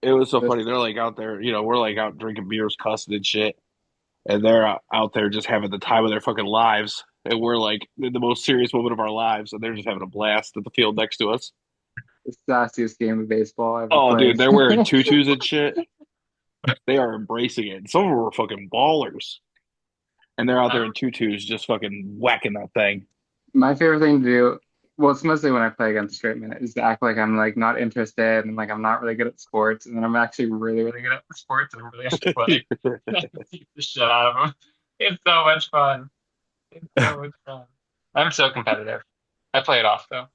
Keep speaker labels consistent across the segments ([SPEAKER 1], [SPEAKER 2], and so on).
[SPEAKER 1] it was so
[SPEAKER 2] This
[SPEAKER 1] funny. They're like out there, we're like out drinking beers, cussing and shit, and they're out there just having the time of their fucking lives, and we're like in the most serious moment of our lives, and they're just having a blast at the field next to us.
[SPEAKER 2] the sassiest game of baseball I ever
[SPEAKER 1] Oh, dude,
[SPEAKER 2] played.
[SPEAKER 1] they're wearing tutus and shit. They are embracing it. Some of them were fucking ballers, and they're out there in tutus, just fucking whacking that thing.
[SPEAKER 2] My favorite thing to do, well, it's mostly when I play against straight men, is to act like I'm like not interested and like I'm not really good at sports, and then I'm actually really, really good at sports, and I really have to play. Beat the shit out of them. It's so much fun. It's so much fun. I'm so competitive. I play it off though.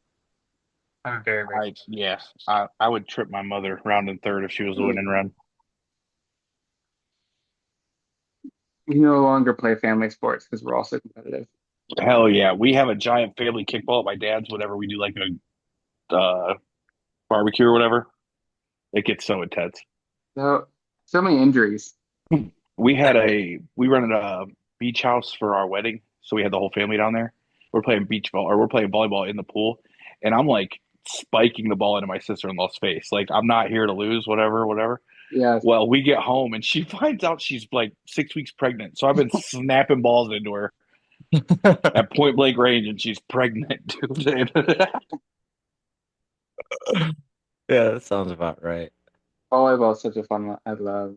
[SPEAKER 2] I'm very, very
[SPEAKER 1] Yeah, I would trip my mother round in third if she was the winning
[SPEAKER 2] competitive.
[SPEAKER 1] run.
[SPEAKER 2] We no longer play family sports because we're also competitive.
[SPEAKER 1] Hell yeah, we have a giant family kickball at my dad's. Whenever we do like a barbecue or whatever, it gets so intense.
[SPEAKER 2] So, so many injuries.
[SPEAKER 1] We rented a beach house for our wedding, so we had the whole family down there. We're playing beach ball or we're playing volleyball in the pool, and I'm like spiking the ball into my sister-in-law's face. Like I'm not here to lose, whatever, whatever.
[SPEAKER 2] Yes.
[SPEAKER 1] Well, we get home and she finds out she's like 6 weeks pregnant. So I've been snapping balls into her at point blank range, and she's pregnant, dude.
[SPEAKER 3] Yeah, that sounds about right.
[SPEAKER 2] Volleyball is such a fun one. I love.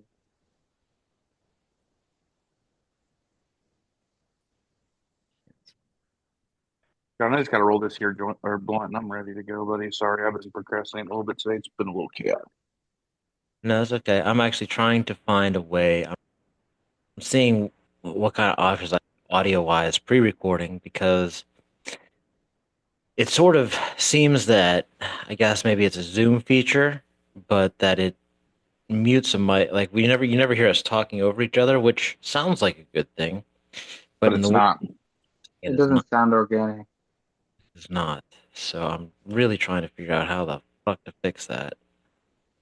[SPEAKER 1] John, I just got to roll this here joint or blunt, and I'm ready to go, buddy. Sorry, I've been procrastinating a little bit today. It's been a little chaotic.
[SPEAKER 3] No, it's okay. I'm actually trying to find a way. I'm seeing what kind of options I audio wise pre-recording because it sort of seems that I guess maybe it's a Zoom feature, but that it mutes a mic. Like you never hear us talking over each other, which sounds like a good thing, but
[SPEAKER 1] But
[SPEAKER 3] in
[SPEAKER 1] it's
[SPEAKER 3] the way
[SPEAKER 1] not.
[SPEAKER 3] it
[SPEAKER 2] It
[SPEAKER 3] is not.
[SPEAKER 2] doesn't sound organic.
[SPEAKER 3] It's not. So I'm really trying to figure out how the fuck to fix that,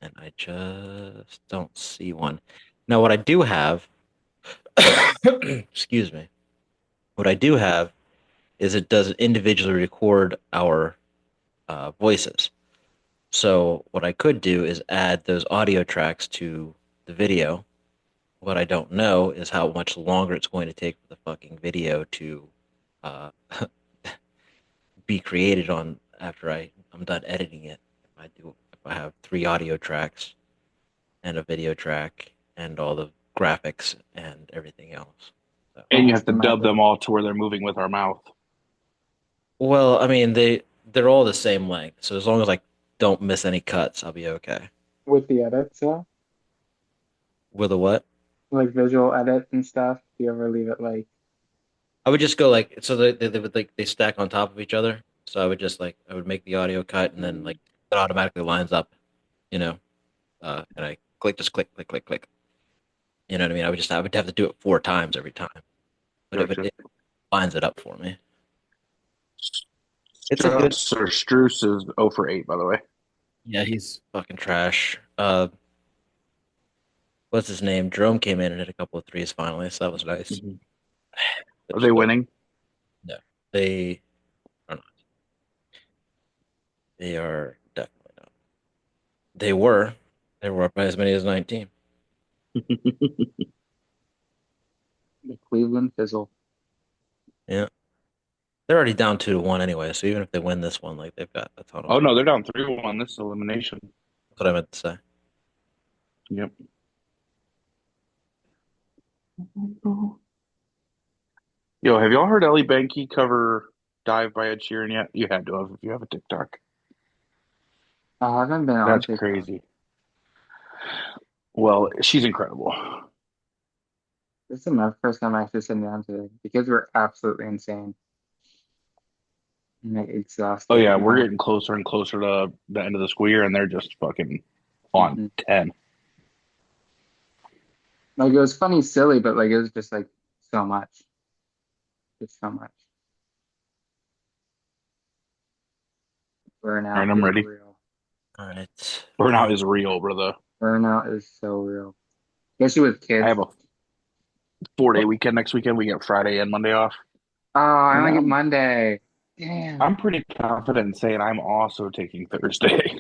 [SPEAKER 3] and I just don't see one. Now, what I do have, excuse me, what I do have is it does individually record our voices. So what I could do is add those audio tracks to the video. What I don't know is how much longer it's going to take for the fucking video to uh, be created on after I'm done editing it. If I have three audio tracks and a video track and all the graphics and everything else. So,
[SPEAKER 2] That
[SPEAKER 1] And you
[SPEAKER 2] has
[SPEAKER 1] have
[SPEAKER 2] to
[SPEAKER 1] to dub
[SPEAKER 2] matter.
[SPEAKER 1] them all to where they're moving with our mouth.
[SPEAKER 3] well, I mean they're all the same length, so as long as I don't miss any cuts, I'll be okay.
[SPEAKER 2] With the edits,
[SPEAKER 3] With a what?
[SPEAKER 2] like visual edits and stuff. Do you ever leave it like
[SPEAKER 3] I would just go like so they would like they stack on top of each other. So I would just like I would make the audio cut and then like it automatically lines up, you know. And I click click click click. You know what I mean? I would have to do it four times every time. But if
[SPEAKER 1] Gotcha.
[SPEAKER 3] it lines it up for me, it's a good.
[SPEAKER 1] Sir Struce is 0 for 8, by the way.
[SPEAKER 3] Yeah, he's fucking trash. What's his name? Jerome came in and hit a couple of threes finally, so that was nice.
[SPEAKER 1] Mhm. Are
[SPEAKER 3] But
[SPEAKER 1] they winning?
[SPEAKER 3] no, they are not. They are definitely not. They were. They were up by as many as 19.
[SPEAKER 2] the Cleveland Fizzle?
[SPEAKER 3] Yeah. They're already down 2-1 anyway, so even if they win this one, like they've got a ton of
[SPEAKER 1] Oh no, they're down 3-1. This is elimination.
[SPEAKER 3] that's what I meant to say.
[SPEAKER 1] Yep. Yo, have y'all heard Ellie Benke cover "Dive" by Ed Sheeran yet? You had to have if you have a TikTok.
[SPEAKER 2] I haven't been on
[SPEAKER 1] That's
[SPEAKER 2] TikTok.
[SPEAKER 1] crazy. Well, she's incredible.
[SPEAKER 2] This is my first time actually sitting down to it because we're absolutely insane. I'm like
[SPEAKER 1] Oh
[SPEAKER 2] exhausted
[SPEAKER 1] yeah, we're
[SPEAKER 2] now.
[SPEAKER 1] getting closer and closer to the end of the school year, and they're just fucking on
[SPEAKER 2] Hmm.
[SPEAKER 1] 10.
[SPEAKER 2] Like it was funny, silly, but like it was just like so much, just so much.
[SPEAKER 1] All
[SPEAKER 2] Burnout
[SPEAKER 1] right, I'm
[SPEAKER 2] is
[SPEAKER 1] ready.
[SPEAKER 2] real.
[SPEAKER 3] All right.
[SPEAKER 1] Burnout is real, brother.
[SPEAKER 2] Burnout is so real, especially with
[SPEAKER 1] I
[SPEAKER 2] kids.
[SPEAKER 1] have a 4-day weekend next weekend. We get Friday and Monday off.
[SPEAKER 2] Oh, I
[SPEAKER 1] And
[SPEAKER 2] only get
[SPEAKER 1] I'm
[SPEAKER 2] Monday. Damn.
[SPEAKER 1] I'm pretty confident in saying I'm also taking Thursday.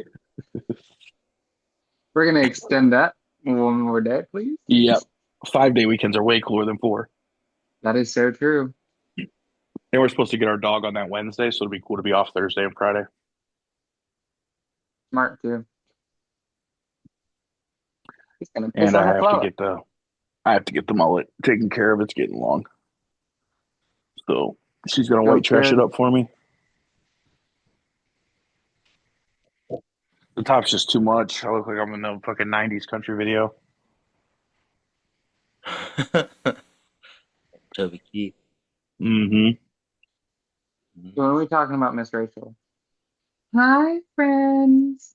[SPEAKER 2] We're gonna extend that one more day, please.
[SPEAKER 1] Yep. 5-day weekends are way cooler than 4.
[SPEAKER 2] That is so true.
[SPEAKER 1] And we're supposed to get our dog on that Wednesday, so it'll be cool to be off Thursday and Friday.
[SPEAKER 2] Smart too. He's gonna piss
[SPEAKER 1] And
[SPEAKER 2] on the floor.
[SPEAKER 1] I have to get the mullet taken care of. It's getting long. So she's gonna
[SPEAKER 2] So
[SPEAKER 1] white trash it
[SPEAKER 2] good.
[SPEAKER 1] up for me. The top's just too much. I look like I'm in a fucking 90s country video.
[SPEAKER 3] Toby Keith.
[SPEAKER 1] Mm-hmm.
[SPEAKER 2] So when are we talking about Miss Rachel? Hi, friends.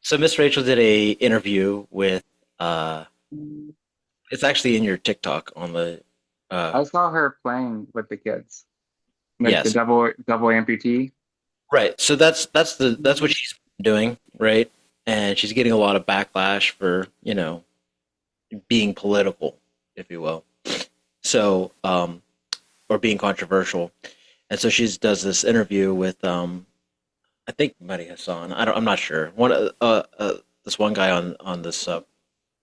[SPEAKER 3] So Miss Rachel did a interview with uh it's actually in your TikTok on the uh
[SPEAKER 2] I saw her playing with the kids, like the
[SPEAKER 3] yes.
[SPEAKER 2] double amputee.
[SPEAKER 3] Right. So that's what she's doing, right? And she's getting a lot of backlash for, being political, if you will. So or being controversial. And so she does this interview with I think Mehdi Hassan. I'm not sure. This one guy on this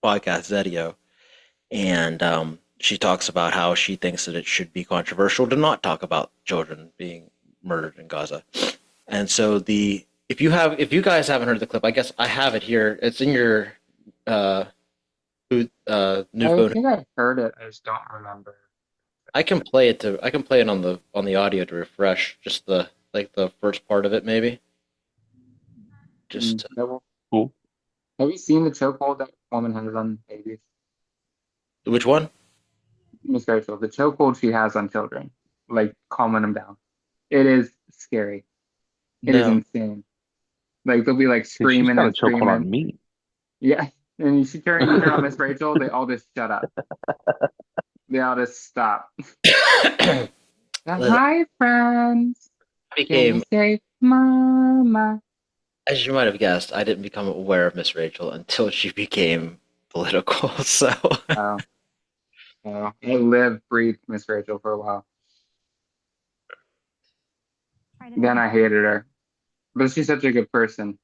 [SPEAKER 3] podcast, Zedio, and she talks about how she thinks that it should be controversial to not talk about children being murdered in Gaza. And so if you guys haven't heard the clip, I guess I have it here. It's in your uh, new
[SPEAKER 2] I
[SPEAKER 3] phone.
[SPEAKER 2] think I've heard it. I just don't remember.
[SPEAKER 3] I can play it on the audio to refresh just the first part of it maybe. Just
[SPEAKER 1] Cool.
[SPEAKER 2] Have you seen the chokehold that woman has on babies?
[SPEAKER 3] which one?
[SPEAKER 2] Miss Rachel, the chokehold she has on children, like calming them down. It is scary. It is
[SPEAKER 3] No.
[SPEAKER 2] insane. Like they'll be like
[SPEAKER 1] Dude, she's
[SPEAKER 2] screaming
[SPEAKER 1] got a
[SPEAKER 2] and
[SPEAKER 1] chokehold on
[SPEAKER 2] screaming.
[SPEAKER 1] me.
[SPEAKER 2] Yeah. And you turn on Miss Rachel, they all just shut up. They all just stop.
[SPEAKER 3] Listen,
[SPEAKER 2] Hi, friends.
[SPEAKER 3] I
[SPEAKER 2] Can you
[SPEAKER 3] became,
[SPEAKER 2] say mama?
[SPEAKER 3] as you might have guessed, I didn't become aware of Miss Rachel until she became political. So,
[SPEAKER 2] Oh, oh. I lived, breathed Miss Rachel for a while. Then I hated her. But she's such a good person.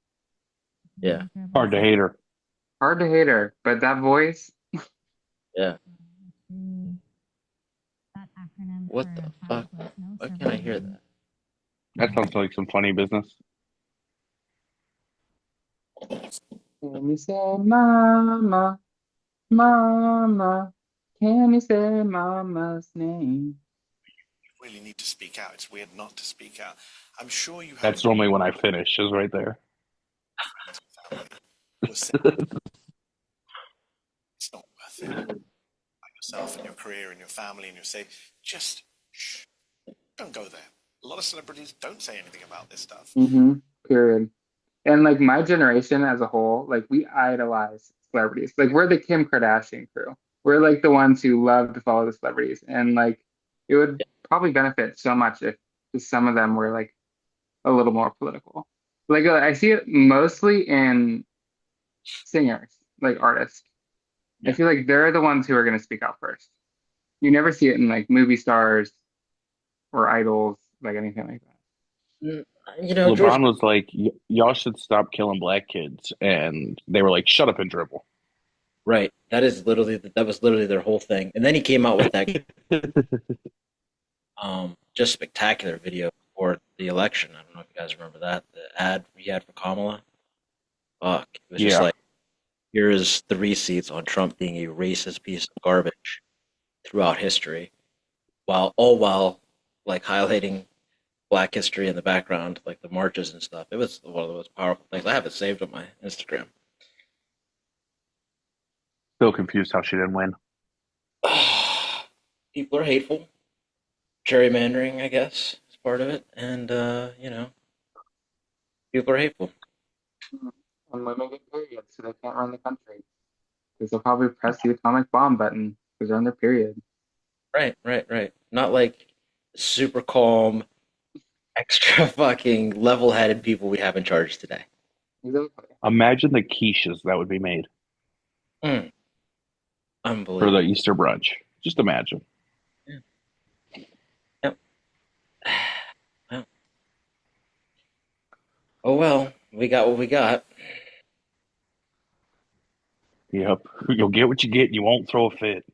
[SPEAKER 3] yeah,
[SPEAKER 1] Hard to hate her.
[SPEAKER 2] Hard to hate her, but that voice,
[SPEAKER 3] yeah. What the fuck? Why can't I hear that?
[SPEAKER 1] That sounds like some funny business.
[SPEAKER 2] can you say mama, mama? Can you say mama's name?
[SPEAKER 4] Really need to speak out. It's weird not to speak out. I'm sure you have
[SPEAKER 1] That's normally when I finish, is right there.
[SPEAKER 4] family who are saying it's not worth it. Like yourself and your career and your family and your safe. Just shh, don't go there. A lot of celebrities don't say anything about this stuff.
[SPEAKER 2] Mm-hmm. Period. And like my generation as a whole, like we idolize celebrities. Like we're the Kim Kardashian crew. We're like the ones who love to follow the celebrities. And like it would probably benefit so much if some of them were like a little more political. Like I see it mostly in singers, like artists. I
[SPEAKER 1] Yeah.
[SPEAKER 2] feel like they're the ones who are going to speak out first. You never see it in like movie stars or idols, like anything like that.
[SPEAKER 3] Mm, George,
[SPEAKER 1] LeBron was like, y'all should stop killing black kids. And they were like, shut up and dribble.
[SPEAKER 3] right? That was literally their whole thing. And then he came out with that just spectacular video for the election. I don't know if you guys remember that the ad he had for Kamala. Fuck, it was just
[SPEAKER 1] Yeah.
[SPEAKER 3] like, here's the receipts on Trump being a racist piece of garbage throughout history, while like highlighting Black history in the background, like the marches and stuff. It was one of the most powerful things. I have it saved on my Instagram.
[SPEAKER 1] Still confused how she didn't win.
[SPEAKER 3] People are hateful. Gerrymandering, I guess, is part of it, and people are hateful.
[SPEAKER 2] And women get periods, so they can't run the country. Because they'll probably press the atomic bomb button because they're on their period.
[SPEAKER 3] Right, right, right. Not like super calm, extra fucking level-headed people we have in charge today.
[SPEAKER 2] Exactly.
[SPEAKER 1] Imagine the quiches that would be made
[SPEAKER 3] Mm,
[SPEAKER 1] for the
[SPEAKER 3] unbelievable.
[SPEAKER 1] Easter brunch. Just imagine.
[SPEAKER 3] Yeah. Yep. Well, oh well, we got what we got.
[SPEAKER 1] Yep. You'll get what you get and you won't throw a fit.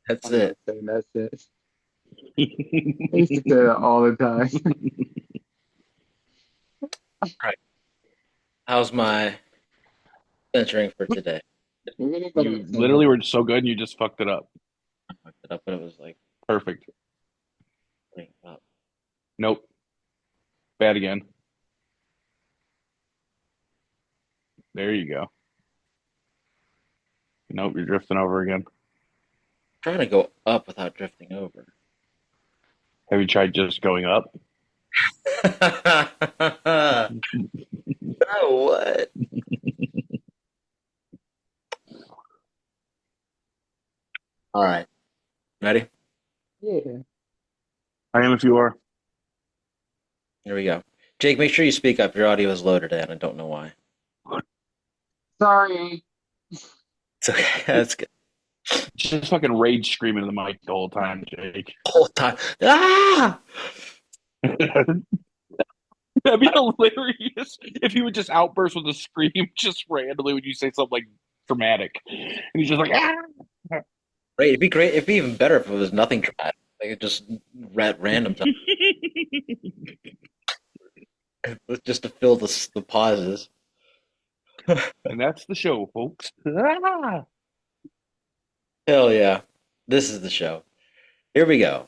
[SPEAKER 3] That's
[SPEAKER 2] I'm not
[SPEAKER 3] it.
[SPEAKER 2] saying that's it. I used to say that all the time.
[SPEAKER 3] Right. How's my censoring for today?
[SPEAKER 2] We're getting better
[SPEAKER 1] You
[SPEAKER 2] at saying
[SPEAKER 1] literally were so good and you just fucked it up.
[SPEAKER 3] I fucked it up, but it was like,
[SPEAKER 1] Perfect.
[SPEAKER 3] wait, up.
[SPEAKER 1] Nope. Bad again. There you go. Nope, you're drifting over again.
[SPEAKER 3] Trying to go up without drifting over.
[SPEAKER 1] Have you tried just going up?
[SPEAKER 3] Oh, what? All right. Ready?
[SPEAKER 2] yeah.
[SPEAKER 1] I am if you are.
[SPEAKER 3] Here we go. Jake, make sure you speak up. Your audio is loaded in. I don't know why.
[SPEAKER 2] Sorry.
[SPEAKER 3] It's okay. That's good.
[SPEAKER 1] Just fucking rage screaming in the mic the whole time, Jake.
[SPEAKER 3] Whole time. Ah!
[SPEAKER 1] That'd be hilarious if he would just outburst with a scream just randomly when you say something like dramatic. And he's just like, ah!
[SPEAKER 3] Right. It'd be great. It'd be even better if it was nothing dramatic. Like it just random time. Just to fill the pauses.
[SPEAKER 1] And that's the show, folks. Ah!
[SPEAKER 3] Hell yeah. This is the show. Here we go.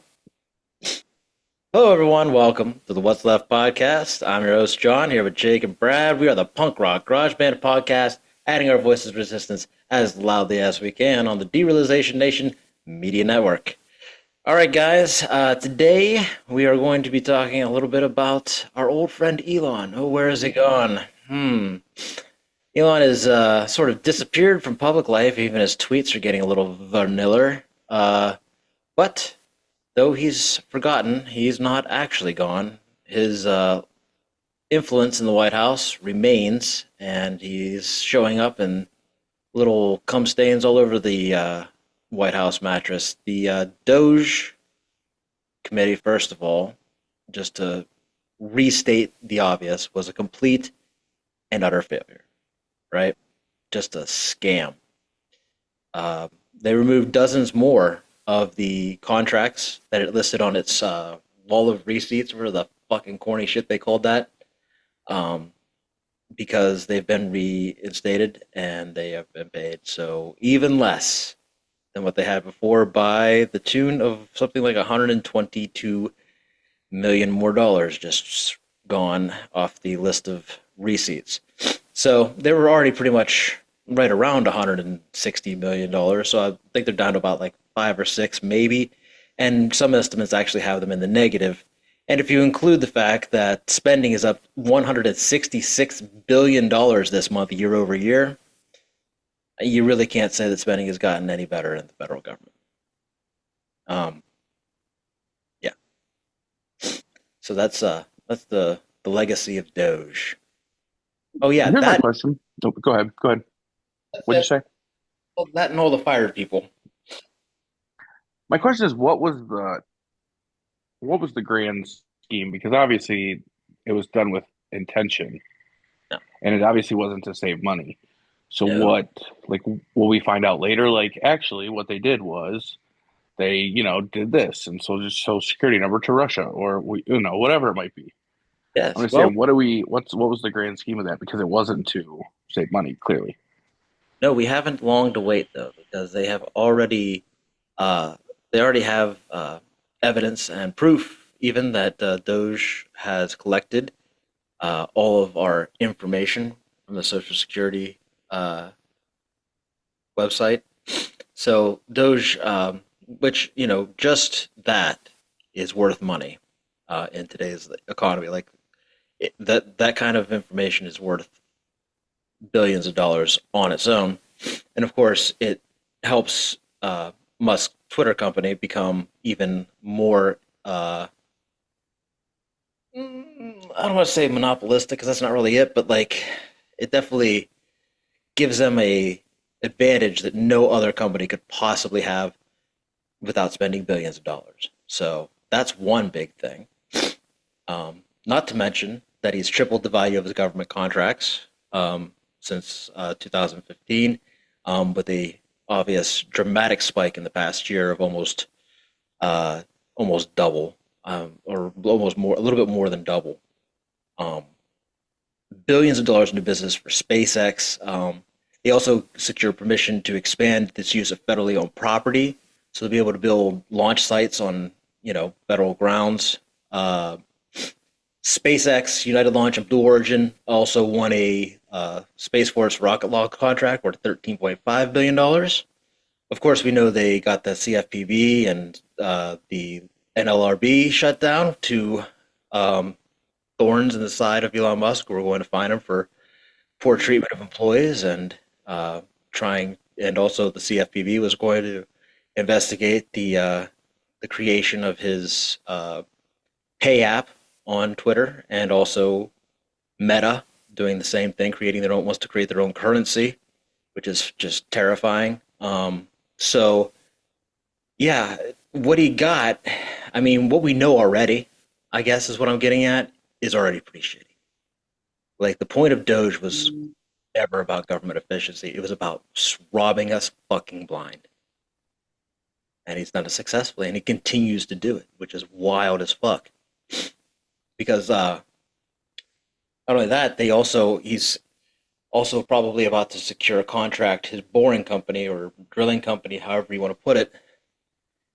[SPEAKER 3] Hello, everyone. Welcome to the What's Left podcast. I'm your host, John, here with Jake and Brad. We are the punk rock garage band podcast, adding our voices of resistance as loudly as we can on the Derealization Nation Media Network. All right, guys. Today we are going to be talking a little bit about our old friend Elon. Oh, where has he gone? Elon has sort of disappeared from public life. Even his tweets are getting a little vanilla. But though he's forgotten, he's not actually gone. His influence in the White House remains, and he's showing up in little cum stains all over the White House mattress. The DOGE committee, first of all, just to restate the obvious, was a complete and utter failure, right? Just a scam. They removed dozens more of the contracts that it listed on its wall of receipts, or the fucking corny shit they called that, because they've been reinstated and they have been paid. So even less than what they had before, by the tune of something like 122 million more dollars just gone off the list of receipts. So they were already pretty much right around $160 million. So I think they're down to about like 5 or 6 maybe. And some estimates actually have them in the negative. And if you include the fact that spending is up $166 billion this month, year over year, you really can't say that spending has gotten any better in the federal government. Yeah. So that's the legacy of Doge. Oh yeah,
[SPEAKER 1] Here's my
[SPEAKER 3] that
[SPEAKER 1] question. Oh, go ahead. Go ahead. What'd you say?
[SPEAKER 3] that and all the fired people.
[SPEAKER 1] My question is, what was the grand scheme? Because obviously it was done with intention,
[SPEAKER 3] No.
[SPEAKER 1] and it obviously wasn't to save money. So
[SPEAKER 3] No.
[SPEAKER 1] what, like, will we find out later? Like, actually, what they did was they, did this, and so just Social Security number to Russia, or whatever it might be.
[SPEAKER 3] Yes.
[SPEAKER 1] I'm just
[SPEAKER 3] Well,
[SPEAKER 1] saying, what was the grand scheme of that? Because it wasn't to save money, clearly.
[SPEAKER 3] no, we haven't long to wait though, because uh, they already have evidence and proof even that Doge has collected all of our information from the Social Security website. So Doge, which just that is worth money in today's economy. Like that kind of information is worth billions of dollars on its own, and of course it helps Musk's Twitter company become even more. I don't want to say monopolistic because that's not really it, but like it definitely gives them a advantage that no other company could possibly have without spending billions of dollars. So that's one big thing. Not to mention that he's tripled the value of his government contracts since 2015. with a obvious dramatic spike in the past year of uh, almost double, or almost more, a little bit more than double. Um, Billions of dollars into business for SpaceX. They also secured permission to expand this use of federally owned property, so they'll be able to build launch sites on federal grounds. Uh, SpaceX, United Launch, and Blue Origin also won a Space Force rocket launch contract worth $13.5 billion. Of course, we know they got the CFPB and the NLRB shut down to um, thorns in the side of Elon Musk. We're going to fine him for poor treatment of employees and trying, and also the CFPB was going to investigate the creation of his pay app on Twitter, and also Meta doing the same thing, creating their own wants to create their own currency, which is just terrifying. So yeah, what he got, I mean, what we know already, I guess is what I'm getting at, is already pretty shitty. Like the point of Doge was never about government efficiency. It was about robbing us fucking blind. And he's done it successfully, and he continues to do it, which is wild as fuck. Because not only that, he's also probably about to secure a contract. His boring company or drilling company, however you want to put it,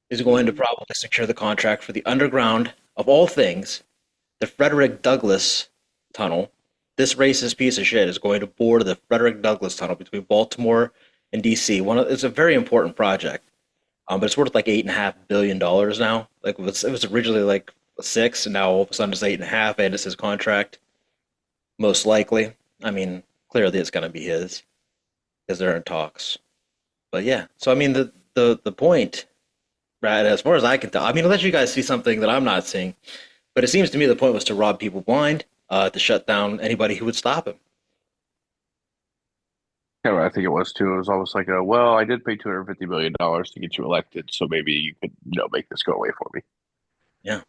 [SPEAKER 3] is going to probably secure the contract for the underground, of all things, the Frederick Douglass tunnel. This racist piece of shit is going to bore the Frederick Douglass tunnel between Baltimore and DC. It's a very important project, but it's worth like $8.5 billion now. Like it was originally like six, and now all of a sudden it's 8.5, and it's his contract, most likely. I mean, clearly it's going to be his because they're in talks. But yeah, so I mean the point, right? As far as I can tell, I mean, unless you guys see something that I'm not seeing, but it seems to me the point was to rob people blind, to shut down anybody who would stop him.
[SPEAKER 1] Kind of, I think it was too. It was almost like well, I did pay $250 million to get you elected, so maybe you could, make this go away for me.
[SPEAKER 3] Yeah,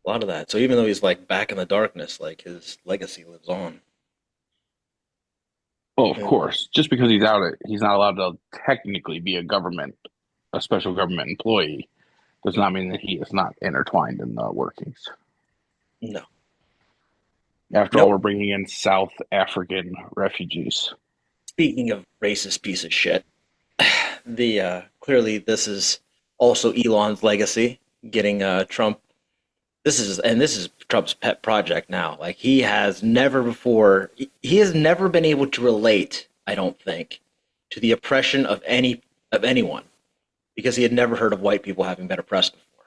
[SPEAKER 3] a lot of that. So even though he's like back in the darkness, like his legacy lives on.
[SPEAKER 1] Well, of
[SPEAKER 3] Yeah.
[SPEAKER 1] course, just because he's out, he's not allowed to technically be a special government employee, does not mean that he is not intertwined in the workings.
[SPEAKER 3] No.
[SPEAKER 1] After all,
[SPEAKER 3] Nope.
[SPEAKER 1] we're bringing in South African refugees.
[SPEAKER 3] Speaking of racist piece of shit, the clearly this is also Elon's legacy, getting Trump. This is Trump's pet project now. Like he has never before, he has never been able to relate, I don't think, to the oppression of anyone, because he had never heard of white people having been oppressed before.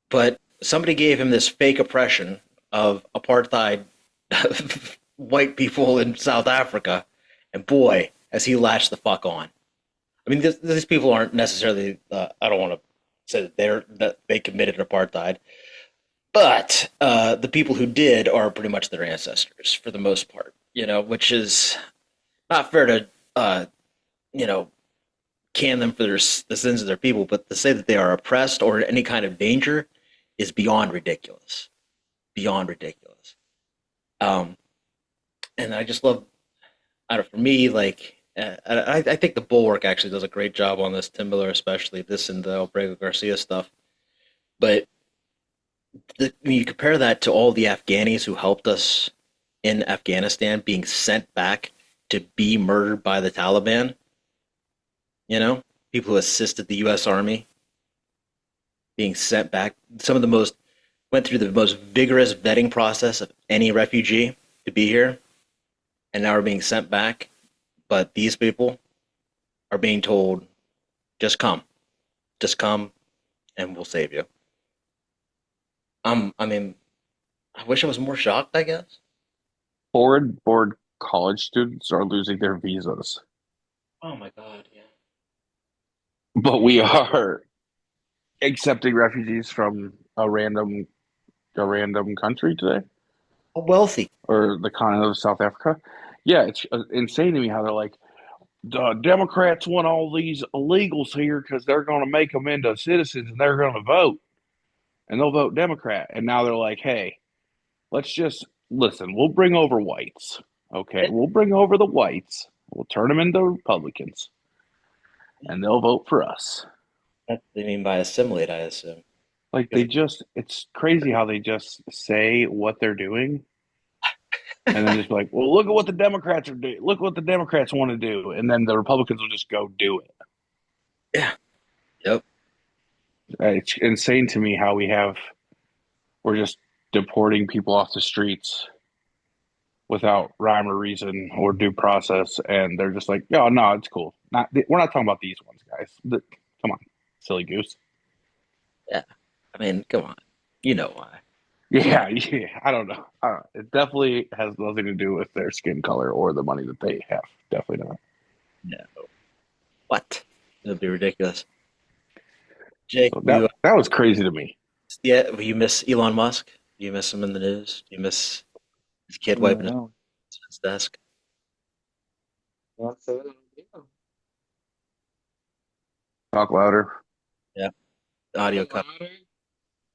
[SPEAKER 3] But somebody gave him this fake oppression of apartheid white people in South Africa, and boy, has he latched the fuck on. I mean, these people aren't necessarily. I don't want to say that they committed apartheid, but the people who did are pretty much their ancestors for the most part. Which is not fair to you know can them for the sins of their people, but to say that they are oppressed or in any kind of danger is beyond ridiculous. Beyond ridiculous. Um, and I just love. I don't. For me, like. I think the Bulwark actually does a great job on this. Tim Miller, especially this and the Albrego Garcia stuff. But when you compare that to all the Afghanis who helped us in Afghanistan being sent back to be murdered by the Taliban, people who assisted the U.S. Army being sent back, some of the most went through the most vigorous vetting process of any refugee to be here, and now are being sent back. But these people are being told, just come, and we'll save you. I mean, I wish I was more shocked, I guess.
[SPEAKER 1] Foreign born college students are losing their visas,
[SPEAKER 3] Oh my God, yeah.
[SPEAKER 1] but we are accepting refugees from a random country today,
[SPEAKER 3] Wealthy.
[SPEAKER 1] or the continent of South Africa. Yeah, it's insane to me how they're like, the Democrats want all these illegals here because they're going to make them into citizens and they're going to vote and they'll vote Democrat. And now they're like, hey, let's just listen. We'll bring over whites. Okay, we'll bring over the whites. We'll turn them into Republicans, and they'll vote for us.
[SPEAKER 3] What they mean by assimilate, I assume.
[SPEAKER 1] Like it's crazy how they just say what they're doing, and then just be like, well, look at what the Democrats are doing. Look what the Democrats want to do, and then the Republicans will just go do it.
[SPEAKER 3] Yeah. Yep.
[SPEAKER 1] It's insane to me how we're just deporting people off the streets without rhyme or reason or due process, and they're just like, "Oh no, it's cool. We're not talking about these ones, guys. Come on, silly goose."
[SPEAKER 3] Yeah. I mean, come on. You know why.
[SPEAKER 1] Yeah, I don't know. It definitely has nothing to do with their skin color or the money that they have. Definitely not.
[SPEAKER 3] No. What? It would be ridiculous. Jake,
[SPEAKER 1] So that was crazy to me.
[SPEAKER 3] you miss Elon Musk? Do you miss him in the news? Do you miss his kid wiping
[SPEAKER 2] No.
[SPEAKER 3] his desk?
[SPEAKER 2] That's it.
[SPEAKER 1] Talk louder.
[SPEAKER 3] Yeah. The audio cut.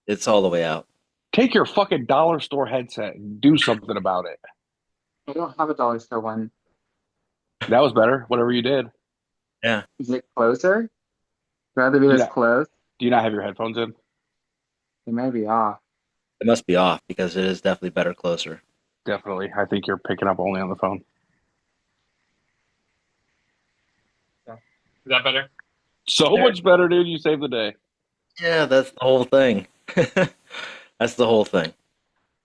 [SPEAKER 3] It's all the way out.
[SPEAKER 1] Take your fucking dollar store headset and do something about it.
[SPEAKER 2] I don't have a dollar store one.
[SPEAKER 1] That was better. Whatever you did.
[SPEAKER 3] Yeah.
[SPEAKER 2] Is it closer? Rather be this
[SPEAKER 1] Yeah.
[SPEAKER 2] close?
[SPEAKER 1] Do you not have your headphones in?
[SPEAKER 2] It may be off.
[SPEAKER 3] It must be off because it is definitely better closer.
[SPEAKER 1] Definitely. I think you're picking up only on the phone.
[SPEAKER 2] Is that better?
[SPEAKER 1] So much better, dude. You saved the day.
[SPEAKER 3] Yeah, that's the whole thing. That's the whole thing.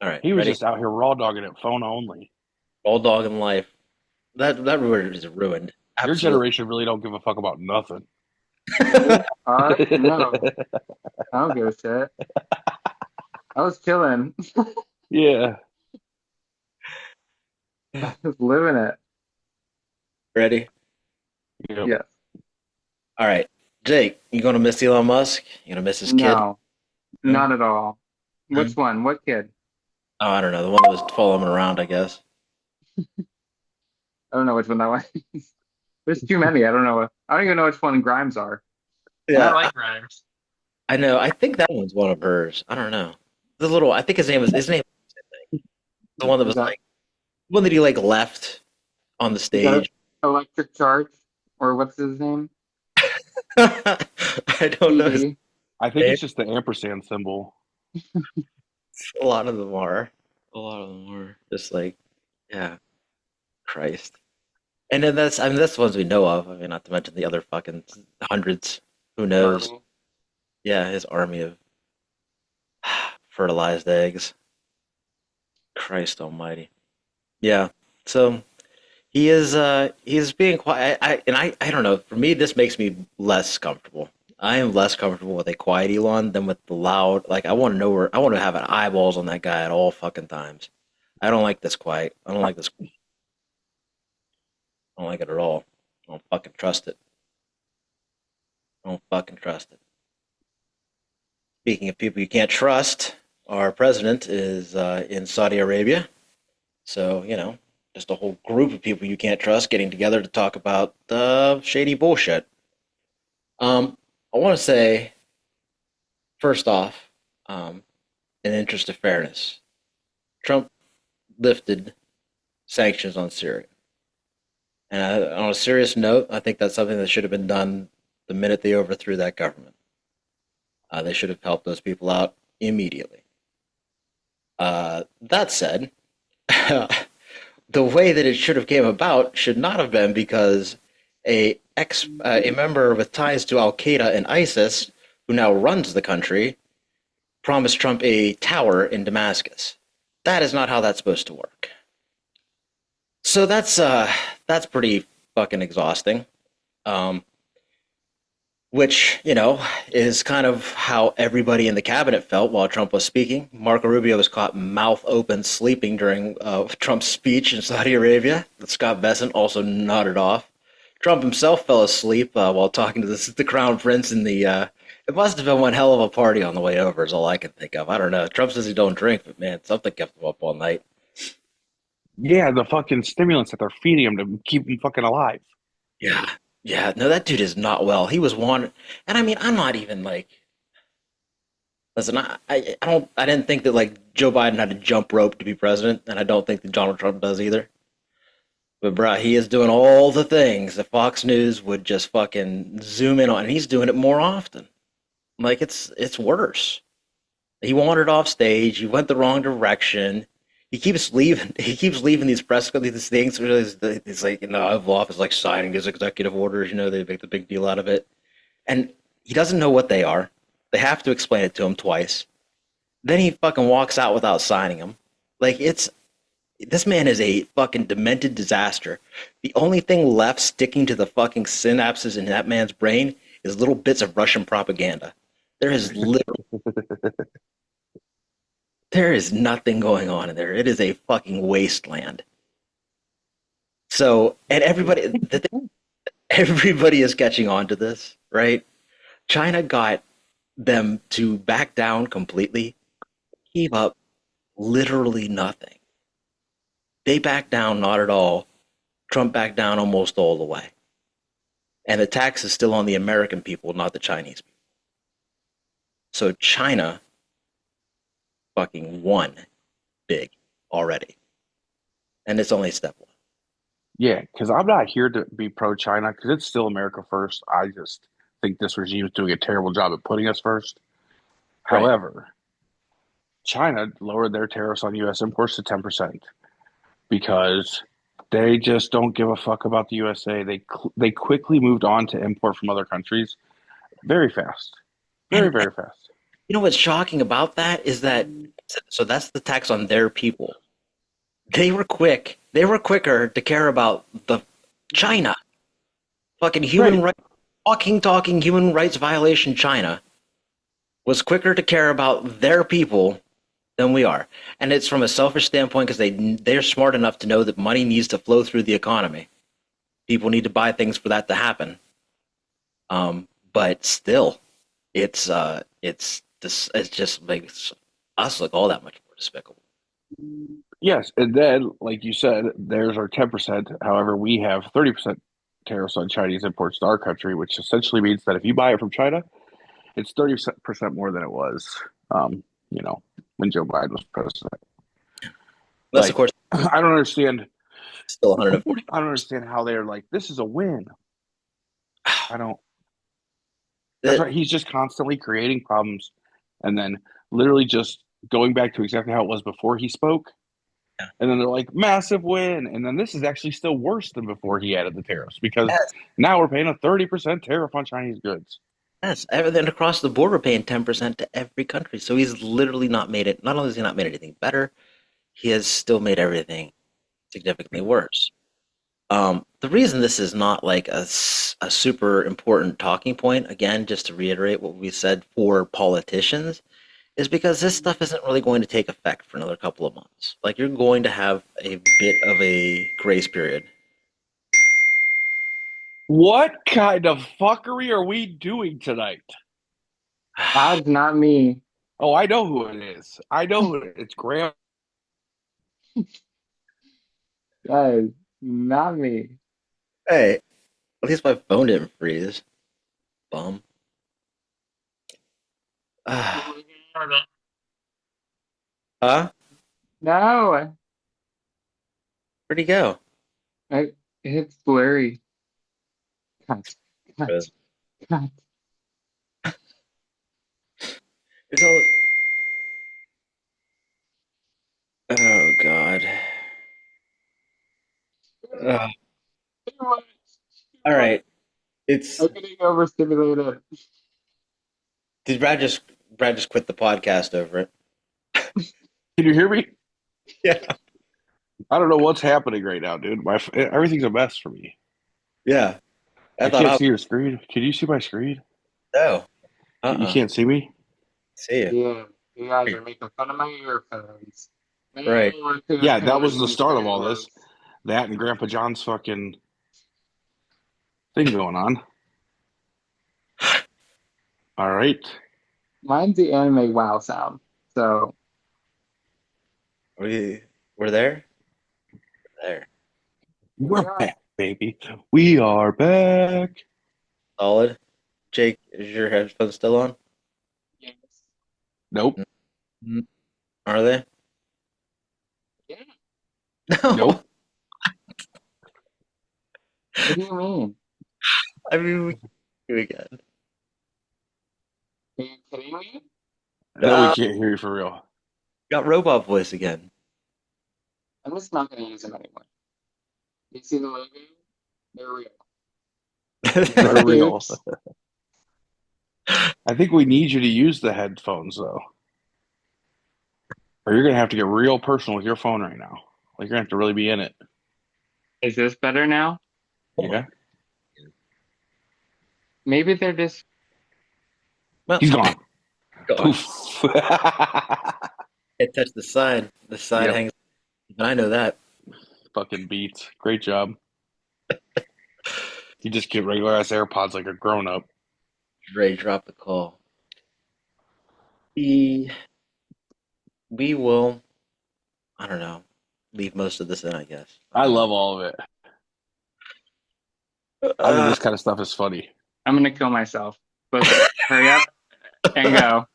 [SPEAKER 3] All right.
[SPEAKER 1] He was
[SPEAKER 3] ready?
[SPEAKER 1] just out here raw dogging it, phone only.
[SPEAKER 3] All dog in life. That word is ruined.
[SPEAKER 1] Your generation really don't give a fuck about nothing.
[SPEAKER 2] No. I don't give a shit. I was chilling.
[SPEAKER 1] Yeah.
[SPEAKER 2] I was living it.
[SPEAKER 3] Ready?
[SPEAKER 1] Yep.
[SPEAKER 2] Yes.
[SPEAKER 3] All right. Jake, you gonna miss Elon Musk? You gonna miss his kid?
[SPEAKER 2] No, not at all. Which one? What kid?
[SPEAKER 3] Oh, I don't know. The one that was following him around, I guess.
[SPEAKER 2] I don't know which one that was. There's too many. I don't know. I don't even know which one Grimes are.
[SPEAKER 3] Yeah,
[SPEAKER 2] I like Grimes.
[SPEAKER 3] I know. I think that one's one of hers. I don't know. The little, I think his name was the one that was like one that he like left on the stage.
[SPEAKER 2] Electric Charge, or what's his name?
[SPEAKER 3] I don't know.
[SPEAKER 2] ED.
[SPEAKER 1] I think it's just the ampersand symbol.
[SPEAKER 3] A lot of them are. A lot of them are just like, yeah, Christ. And then that's the ones we know of. I mean, not to mention the other fucking hundreds. Who knows?
[SPEAKER 2] Army.
[SPEAKER 3] Yeah, his army of fertilized eggs. Christ Almighty. Yeah. So he's being quiet. I don't know. For me, this makes me less comfortable. I am less comfortable with a quiet Elon than with the loud. Like I want to have an eyeballs on that guy at all fucking times. I don't like this quiet. I don't like this. I don't like it at all. I don't fucking trust it. I don't fucking trust it. Speaking of people you can't trust, our president is in Saudi Arabia. So, just a whole group of people you can't trust getting together to talk about shady bullshit. I want to say, first off, in interest of fairness, Trump lifted sanctions on Syria. And on a serious note, I think that's something that should have been done the minute they overthrew that government. They should have helped those people out immediately. That said, the way that it should have came about should not have been because a member with ties to Al Qaeda and ISIS, who now runs the country, promised Trump a tower in Damascus. That is not how that's supposed to work. So that's pretty fucking exhausting. Which, is kind of how everybody in the cabinet felt while Trump was speaking. Marco Rubio was caught mouth open sleeping during Trump's speech in Saudi Arabia. Scott Bessent also nodded off. Trump himself fell asleep while talking to the crown prince in the... it must have been one hell of a party on the way over is all I can think of. I don't know. Trump says he don't drink, but man, something kept him up all night.
[SPEAKER 1] Yeah, the fucking stimulants that they're feeding him to keep him fucking alive.
[SPEAKER 3] Yeah. Yeah, no, that dude is not well. He was one, and I mean, I'm not even like, listen, I didn't think that like Joe Biden had to jump rope to be president, and I don't think that Donald Trump does either. But bruh, he is doing all the things that Fox News would just fucking zoom in on, and he's doing it more often. Like it's worse. He wandered off stage. He went the wrong direction. He keeps leaving. He keeps leaving these press these things. It's like, Oval Office like signing his executive orders. They make the big deal out of it, and he doesn't know what they are. They have to explain it to him twice. Then he fucking walks out without signing them. Like this man is a fucking demented disaster. The only thing left sticking to the fucking synapses in that man's brain is little bits of Russian propaganda. There is literally there is nothing going on in there. It is a fucking wasteland. So, and everybody is catching on to this, right? China got them to back down completely, gave up literally nothing. They backed down not at all. Trump backed down almost all the way. And the tax is still on the American people, not the Chinese people. So China fucking won big already. And it's only step one.
[SPEAKER 1] Yeah, because I'm not here to be pro-China because it's still America first. I just think this regime is doing a terrible job at putting us first.
[SPEAKER 3] Right.
[SPEAKER 1] However, China lowered their tariffs on U.S. imports to 10% because they just don't give a fuck about the USA. They quickly moved on to import from other countries very fast, very fast.
[SPEAKER 3] You know what's shocking about that is that so that's the tax on their people. They were quick. They were quicker to care about the China. Fucking human rights, talking human rights violation China was quicker to care about their people than we are. And it's from a selfish standpoint because they're smart enough to know that money needs to flow through the economy. People need to buy things for that to happen. But still, it just makes us look all that much more despicable.
[SPEAKER 1] Yes, and then, like you said, there's our 10%. However, we have 30% tariffs on Chinese imports to our country, which essentially means that if you buy it from China, it's 30% more than it was, when Joe Biden was president.
[SPEAKER 3] Unless, of course,
[SPEAKER 1] I don't understand.
[SPEAKER 3] Still 140.
[SPEAKER 1] I don't understand how they're like, this is a win. I don't. That's right. He's just constantly creating problems and then literally just going back to exactly how it was before he spoke.
[SPEAKER 3] Yeah.
[SPEAKER 1] And then they're like, massive win. And then this is actually still worse than before he added the tariffs because
[SPEAKER 3] Yes.
[SPEAKER 1] now we're paying a 30% tariff on Chinese goods.
[SPEAKER 3] Yes, everything across the board, we're paying 10% to every country. So he's literally not made it. Not only has he not made anything better, he has still made everything significantly worse. The reason this is not like a super important talking point, again, just to reiterate what we said for politicians, is because this stuff isn't really going to take effect for another couple of months. Like, you're going to have a bit of a grace period.
[SPEAKER 1] What kind of fuckery are we doing tonight?
[SPEAKER 2] That's not me.
[SPEAKER 1] Oh, I know who it is. I know who it is. It's Graham.
[SPEAKER 2] That is not me.
[SPEAKER 3] Hey, at least my phone didn't freeze. Bum. Huh?
[SPEAKER 2] No,
[SPEAKER 3] Where'd he go?
[SPEAKER 2] it's blurry. Cut, cut,
[SPEAKER 3] Good.
[SPEAKER 2] cut.
[SPEAKER 3] It's all... Oh, God. Ugh. All right. It's...
[SPEAKER 2] I'm getting overstimulated.
[SPEAKER 3] Did Brad just quit the podcast over it?
[SPEAKER 1] Can you hear me?
[SPEAKER 3] Yeah.
[SPEAKER 1] I don't know what's happening right now, dude. Everything's a mess for me.
[SPEAKER 3] Yeah.
[SPEAKER 1] I can't see your screen. Can you see my screen?
[SPEAKER 3] No.
[SPEAKER 1] You can't see me?
[SPEAKER 3] See you.
[SPEAKER 2] Yeah, you guys are making fun of my earphones.
[SPEAKER 3] Right.
[SPEAKER 1] Yeah, that was the start of all this. That and Grandpa John's fucking thing going on. All right.
[SPEAKER 2] Mine's the anime wow sound. So
[SPEAKER 3] We're there? There.
[SPEAKER 1] We're back, baby. We are back.
[SPEAKER 3] Solid. Jake, is your headphones still on?
[SPEAKER 2] yes.
[SPEAKER 1] Nope.
[SPEAKER 3] Are they?
[SPEAKER 2] Yeah.
[SPEAKER 3] No.
[SPEAKER 1] Nope.
[SPEAKER 2] What do you mean?
[SPEAKER 3] I mean, we again.
[SPEAKER 2] Are you kidding me?
[SPEAKER 1] No, we
[SPEAKER 3] Uh,
[SPEAKER 1] can't hear you for real.
[SPEAKER 3] got robot voice again.
[SPEAKER 2] I'm just not going to use them anymore. You see the logo? They're
[SPEAKER 1] They're
[SPEAKER 2] real.
[SPEAKER 1] real.
[SPEAKER 2] Oops.
[SPEAKER 1] I think we need you to use the headphones though, or you're gonna have to get real personal with your phone right now. Like you're gonna have to really be in it.
[SPEAKER 2] Is this better now?
[SPEAKER 3] Oh my
[SPEAKER 1] Yeah,
[SPEAKER 2] Maybe they're just.
[SPEAKER 3] well,
[SPEAKER 1] he's gone.
[SPEAKER 3] God,
[SPEAKER 1] Poof.
[SPEAKER 3] can't touch the sign. The sign
[SPEAKER 1] Yep.
[SPEAKER 3] hangs. I know that.
[SPEAKER 1] Fucking beats. Great job. You just get regular ass AirPods like a grown up.
[SPEAKER 3] Ray dropped the call. We we will. I don't know. Leave most of this in, I guess.
[SPEAKER 1] I love all of it. I think
[SPEAKER 3] Uh,
[SPEAKER 1] this kind of stuff is funny.
[SPEAKER 2] I'm going to kill myself. Let's hurry up and go.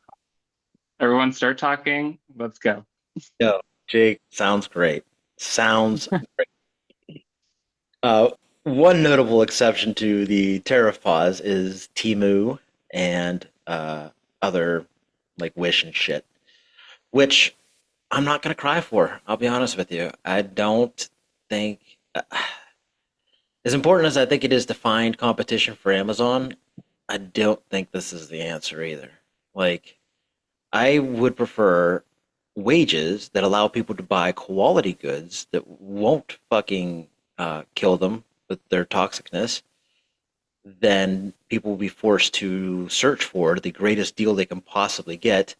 [SPEAKER 2] Everyone start talking. Let's go.
[SPEAKER 3] no, Jake, sounds great. Sounds Uh, one notable exception to the tariff pause is Temu and other like Wish and shit, which I'm not gonna cry for. I'll be honest with you. I don't think, as important as I think it is to find competition for Amazon, I don't think this is the answer either. Like, I would prefer wages that allow people to buy quality goods that won't fucking kill them with their toxicness, then people will be forced to search for the greatest deal they can possibly get.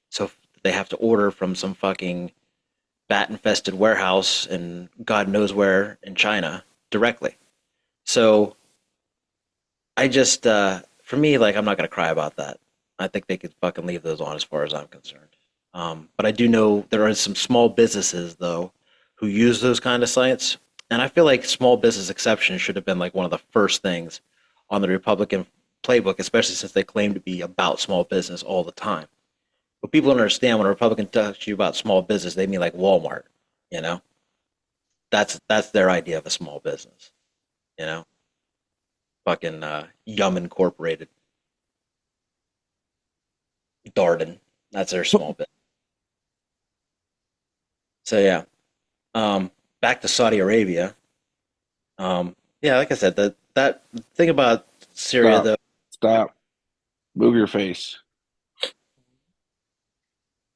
[SPEAKER 3] So they have to order from some fucking bat infested warehouse in God knows where in China directly. So I just, for me, like, I'm not going to cry about that. I think they could fucking leave those on as far as I'm concerned. But I do know there are some small businesses, though, who use those kind of sites. And I feel like small business exceptions should have been like one of the first things on the Republican playbook, especially since they claim to be about small business all the time. But people don't understand when a Republican talks to you about small business, they mean like Walmart. You know, that's their idea of a small business. You know, fucking Yum Incorporated, Darden. That's their small business. So yeah, back to Saudi Arabia. Yeah, like I said, that thing about Syria
[SPEAKER 1] Stop.
[SPEAKER 3] though,
[SPEAKER 1] Stop. Move your face.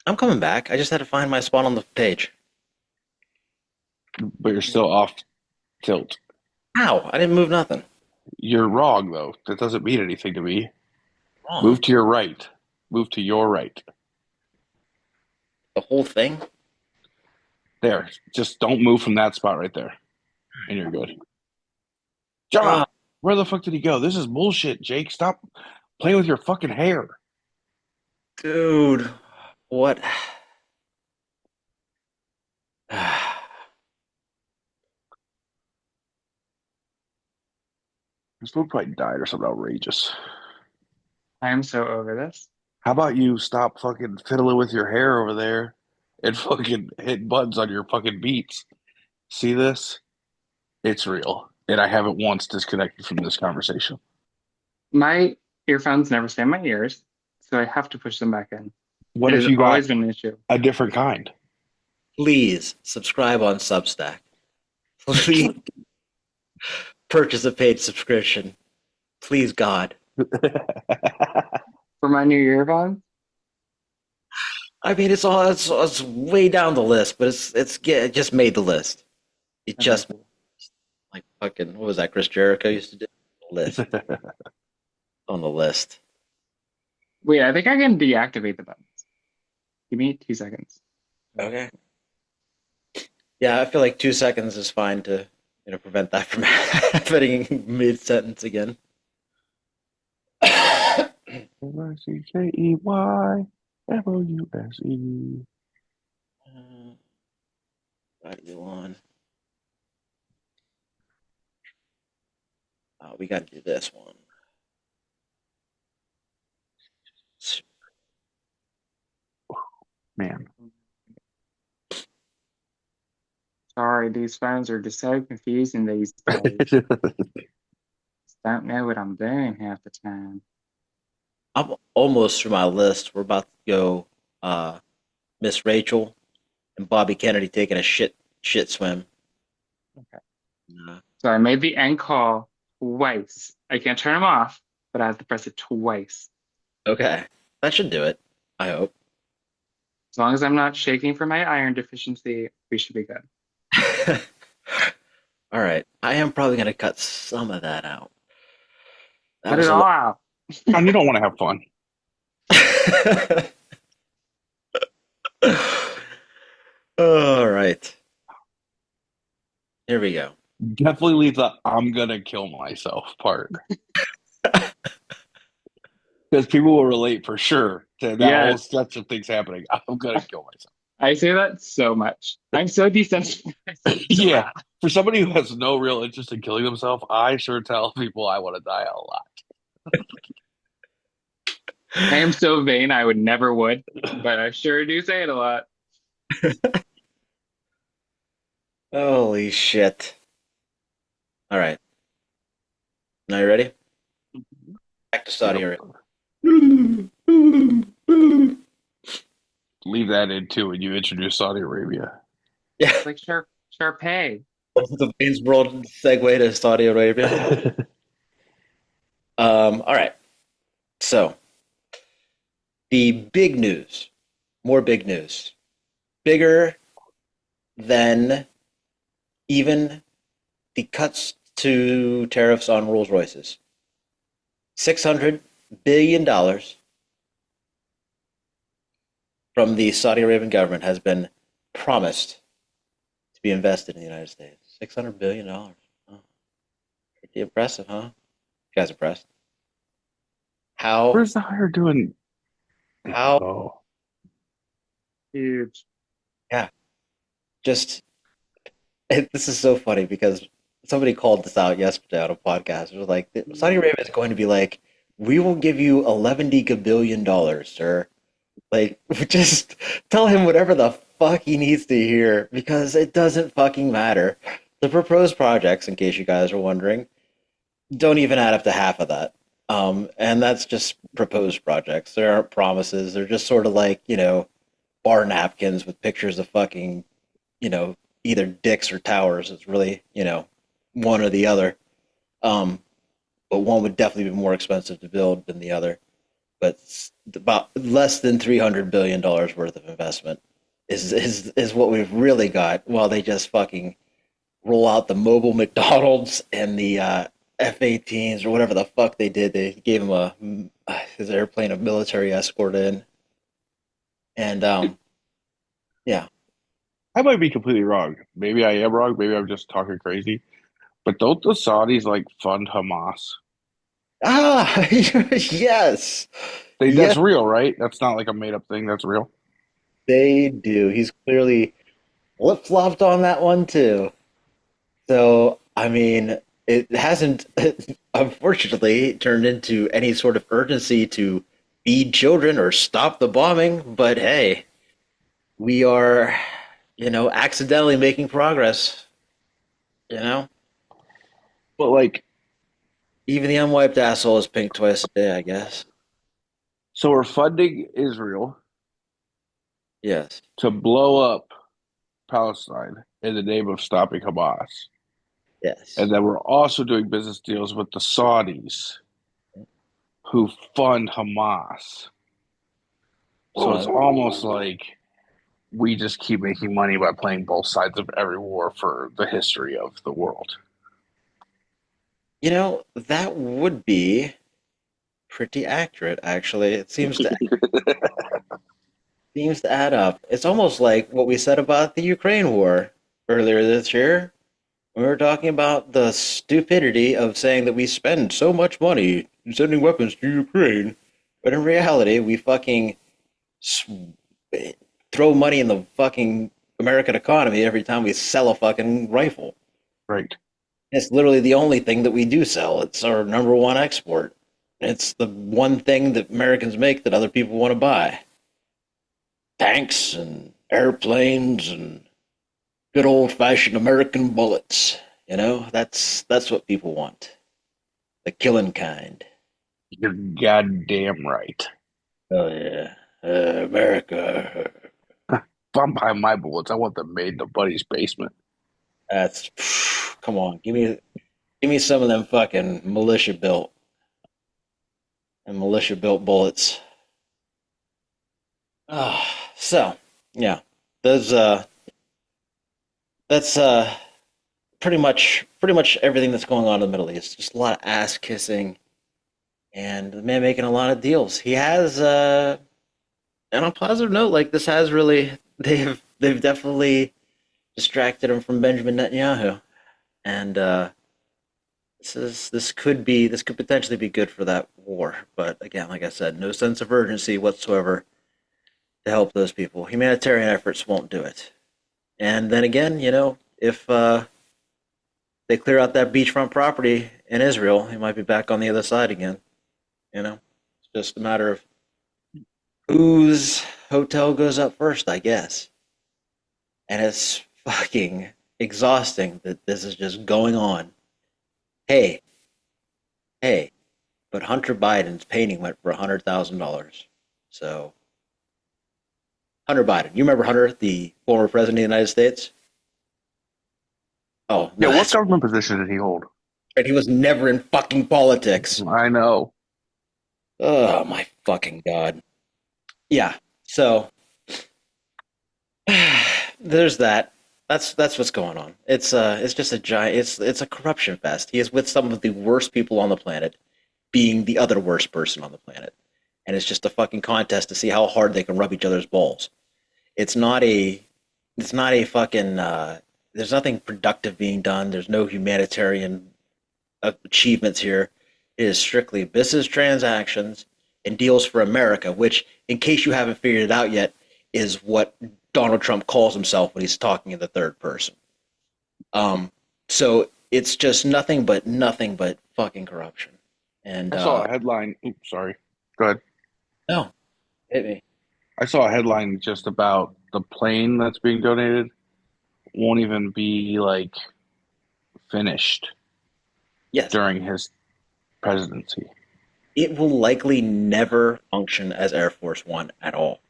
[SPEAKER 3] I'm coming back. I just had to find my spot on the page.
[SPEAKER 1] But you're still off tilt.
[SPEAKER 3] How? I didn't move nothing.
[SPEAKER 1] You're wrong though. That doesn't mean anything to me.
[SPEAKER 3] Wrong.
[SPEAKER 1] Move to your right. Move to your right.
[SPEAKER 3] The whole thing.
[SPEAKER 1] There. Just don't move from that spot right there. And you're good. John,
[SPEAKER 3] Oh,
[SPEAKER 1] where the fuck did he go? This is bullshit, Jake. Stop playing with your fucking hair.
[SPEAKER 3] dude, what?
[SPEAKER 1] This food probably died or something outrageous.
[SPEAKER 2] I am so over this.
[SPEAKER 1] How about you stop fucking fiddling with your hair over there and fucking hit buttons on your fucking beats? See this? It's real. And I haven't once disconnected from this conversation.
[SPEAKER 2] My earphones never stay in my ears, so I have to push them back in.
[SPEAKER 1] What
[SPEAKER 2] It
[SPEAKER 1] if
[SPEAKER 2] has
[SPEAKER 1] you got
[SPEAKER 2] always been an issue.
[SPEAKER 1] a different kind?
[SPEAKER 3] Please subscribe on Substack. Please purchase a paid subscription. Please, God.
[SPEAKER 2] For my new earphones,
[SPEAKER 3] I mean, it's way down the list, but it just made the list. It just
[SPEAKER 2] okay.
[SPEAKER 3] like fucking what was that Chris Jericho used to do? List on the list.
[SPEAKER 2] Wait, I think I can deactivate the buttons. Give me 2 seconds.
[SPEAKER 3] Okay. Yeah, I feel like 2 seconds is fine to prevent that from happening mid sentence again.
[SPEAKER 1] Rcikeymofuse.
[SPEAKER 3] Got Elon. We got to do this one.
[SPEAKER 1] Man.
[SPEAKER 2] Sorry. sorry, these phones are just so confusing these days. Just don't know what I'm doing half the time.
[SPEAKER 3] I'm almost through my list. We're about to go Miss Rachel and Bobby Kennedy taking a shit swim.
[SPEAKER 2] Okay.
[SPEAKER 3] Uh,
[SPEAKER 2] So I made the end call twice. I can't turn them off, but I have to press it twice.
[SPEAKER 3] okay. That should do it. I hope.
[SPEAKER 2] As long as I'm not shaking from my iron deficiency, we should be good.
[SPEAKER 3] All right. I am probably going to cut some of that out. That
[SPEAKER 2] Cut
[SPEAKER 3] was
[SPEAKER 2] it
[SPEAKER 3] a
[SPEAKER 2] all
[SPEAKER 3] lot.
[SPEAKER 2] out.
[SPEAKER 1] And you don't want to have fun.
[SPEAKER 3] All right. Here we go.
[SPEAKER 1] Definitely leave the "I'm gonna kill myself" part because people will relate for sure to that whole
[SPEAKER 2] Yes,
[SPEAKER 1] stretch of things happening. I'm gonna kill myself.
[SPEAKER 2] I say that so much. I'm so desensitized to
[SPEAKER 1] Yeah,
[SPEAKER 2] that.
[SPEAKER 1] for somebody who has no real interest in killing themselves, I sure tell people I want to die a lot.
[SPEAKER 2] I am so vain, I would never would, but I sure do say it a lot.
[SPEAKER 3] Holy shit. All right. Now you ready? Back to Saudi
[SPEAKER 1] Yep.
[SPEAKER 3] Arabia.
[SPEAKER 1] Leave that in too when you introduce Saudi Arabia.
[SPEAKER 3] Yeah.
[SPEAKER 2] It's like Sharpay.
[SPEAKER 3] The Baines World segue to Saudi Arabia. All right. So, the big news, more big news, bigger than even the cuts to tariffs on Rolls Royces. $600 billion from the Saudi Arabian government has been promised to be invested in the United States. $600 billion. Oh, pretty impressive, huh? You guys impressed? How?
[SPEAKER 1] Where's the hire doing?
[SPEAKER 3] How?
[SPEAKER 1] Oh,
[SPEAKER 2] Huge.
[SPEAKER 3] Yeah. Just this is so funny because somebody called this out yesterday on a podcast. It was like Saudi Arabia is going to be like, we will give you $11 billion, sir. Like, just tell him whatever the fuck he needs to hear because it doesn't fucking matter. The proposed projects, in case you guys are wondering, don't even add up to half of that. And that's just proposed projects. There aren't promises. They're just sort of like, bar napkins with pictures of fucking, you know, either dicks or towers. It's really, one or the other. But one would definitely be more expensive to build than the other. But about less than $300 billion worth of investment is what we've really got while they just fucking roll out the mobile McDonald's and the F-18s or whatever the fuck they did. They gave him his airplane a military escort in. And yeah.
[SPEAKER 1] I might be completely wrong. Maybe I am wrong. Maybe I'm just talking crazy. But don't the Saudis like fund Hamas?
[SPEAKER 3] Ah, yes.
[SPEAKER 1] That's
[SPEAKER 3] Yes,
[SPEAKER 1] real, right? That's not like a made up thing. That's real.
[SPEAKER 3] they do. He's clearly flip-flopped on that one too. So, I mean, it hasn't unfortunately turned into any sort of urgency to feed children or stop the bombing, but hey, we are, accidentally making progress, you know?
[SPEAKER 1] But like,
[SPEAKER 3] Even the unwiped asshole is pink twice a day, I guess.
[SPEAKER 1] so we're funding Israel
[SPEAKER 3] Yes.
[SPEAKER 1] to blow up Palestine in the name of stopping Hamas.
[SPEAKER 3] Yes.
[SPEAKER 1] And then we're also doing business deals with the Saudis who fund Hamas. So it's
[SPEAKER 3] Well,
[SPEAKER 1] almost like we just keep making money by playing both sides of every war for the history of the world.
[SPEAKER 3] that would be pretty accurate, actually. It seems to add up. It's almost like what we said about the Ukraine war earlier this year. We were talking about the stupidity of saying that we spend so much money sending weapons to Ukraine, but in reality, we fucking throw money in the fucking American economy every time we sell a fucking rifle.
[SPEAKER 1] Right.
[SPEAKER 3] It's literally the only thing that we do sell. It's our number one export. It's the one thing that Americans make that other people want to buy. Tanks and airplanes and Good old fashioned American bullets. That's what people want. The killing kind.
[SPEAKER 1] You're goddamn right.
[SPEAKER 3] Oh yeah, America.
[SPEAKER 1] If I'm buying my bullets, I want them made in a buddy's basement.
[SPEAKER 3] That's come on. Give me some of them fucking militia built bullets. So yeah, those that's pretty much everything that's going on in the Middle East. Just a lot of ass kissing, and the man making a lot of deals. He has and on a positive note, like this has really they've definitely distracted him from Benjamin Netanyahu, and this could potentially be good for that war. But again, like I said, no sense of urgency whatsoever to help those people. Humanitarian efforts won't do it. And then again, if they clear out that beachfront property in Israel, he might be back on the other side again. It's just a matter of whose hotel goes up first, I guess. And it's fucking exhausting that this is just going on. Hey, hey, but Hunter Biden's painting went for $100,000. So, Hunter Biden, you remember Hunter, the former president of the United States? Oh,
[SPEAKER 1] Yeah,
[SPEAKER 3] no,
[SPEAKER 1] what government position did he hold?
[SPEAKER 3] right. He was never in fucking politics.
[SPEAKER 1] I know.
[SPEAKER 3] Oh, my fucking God. Yeah, so there's that. That's what's going on. It's just a giant. It's a corruption fest. He is with some of the worst people on the planet, being the other worst person on the planet, and it's just a fucking contest to see how hard they can rub each other's balls. It's not a. It's not a fucking. There's nothing productive being done. There's no humanitarian achievements here. It is strictly business transactions and deals for America, which, in case you haven't figured it out yet, is what Donald Trump calls himself when he's talking in the third person. So it's just nothing but fucking corruption. And
[SPEAKER 1] I saw a headline. Oops, sorry. Go ahead.
[SPEAKER 3] no, hit me.
[SPEAKER 1] I saw a headline just about the plane that's being donated won't even be like finished
[SPEAKER 3] Yes,
[SPEAKER 1] during his presidency.
[SPEAKER 3] it will likely never function as Air Force One at all,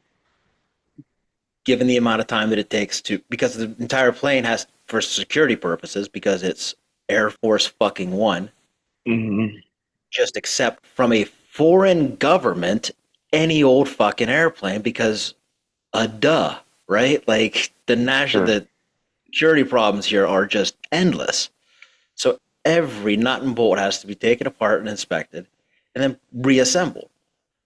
[SPEAKER 3] given the amount of time that it takes to, because the entire plane has, for security purposes, because it's Air Force fucking One,
[SPEAKER 1] Mm-hmm.
[SPEAKER 3] just accept from a foreign government any old fucking airplane because duh, right? Like
[SPEAKER 1] Sure.
[SPEAKER 3] the security problems here are just endless. So every nut and bolt has to be taken apart and inspected and then reassembled.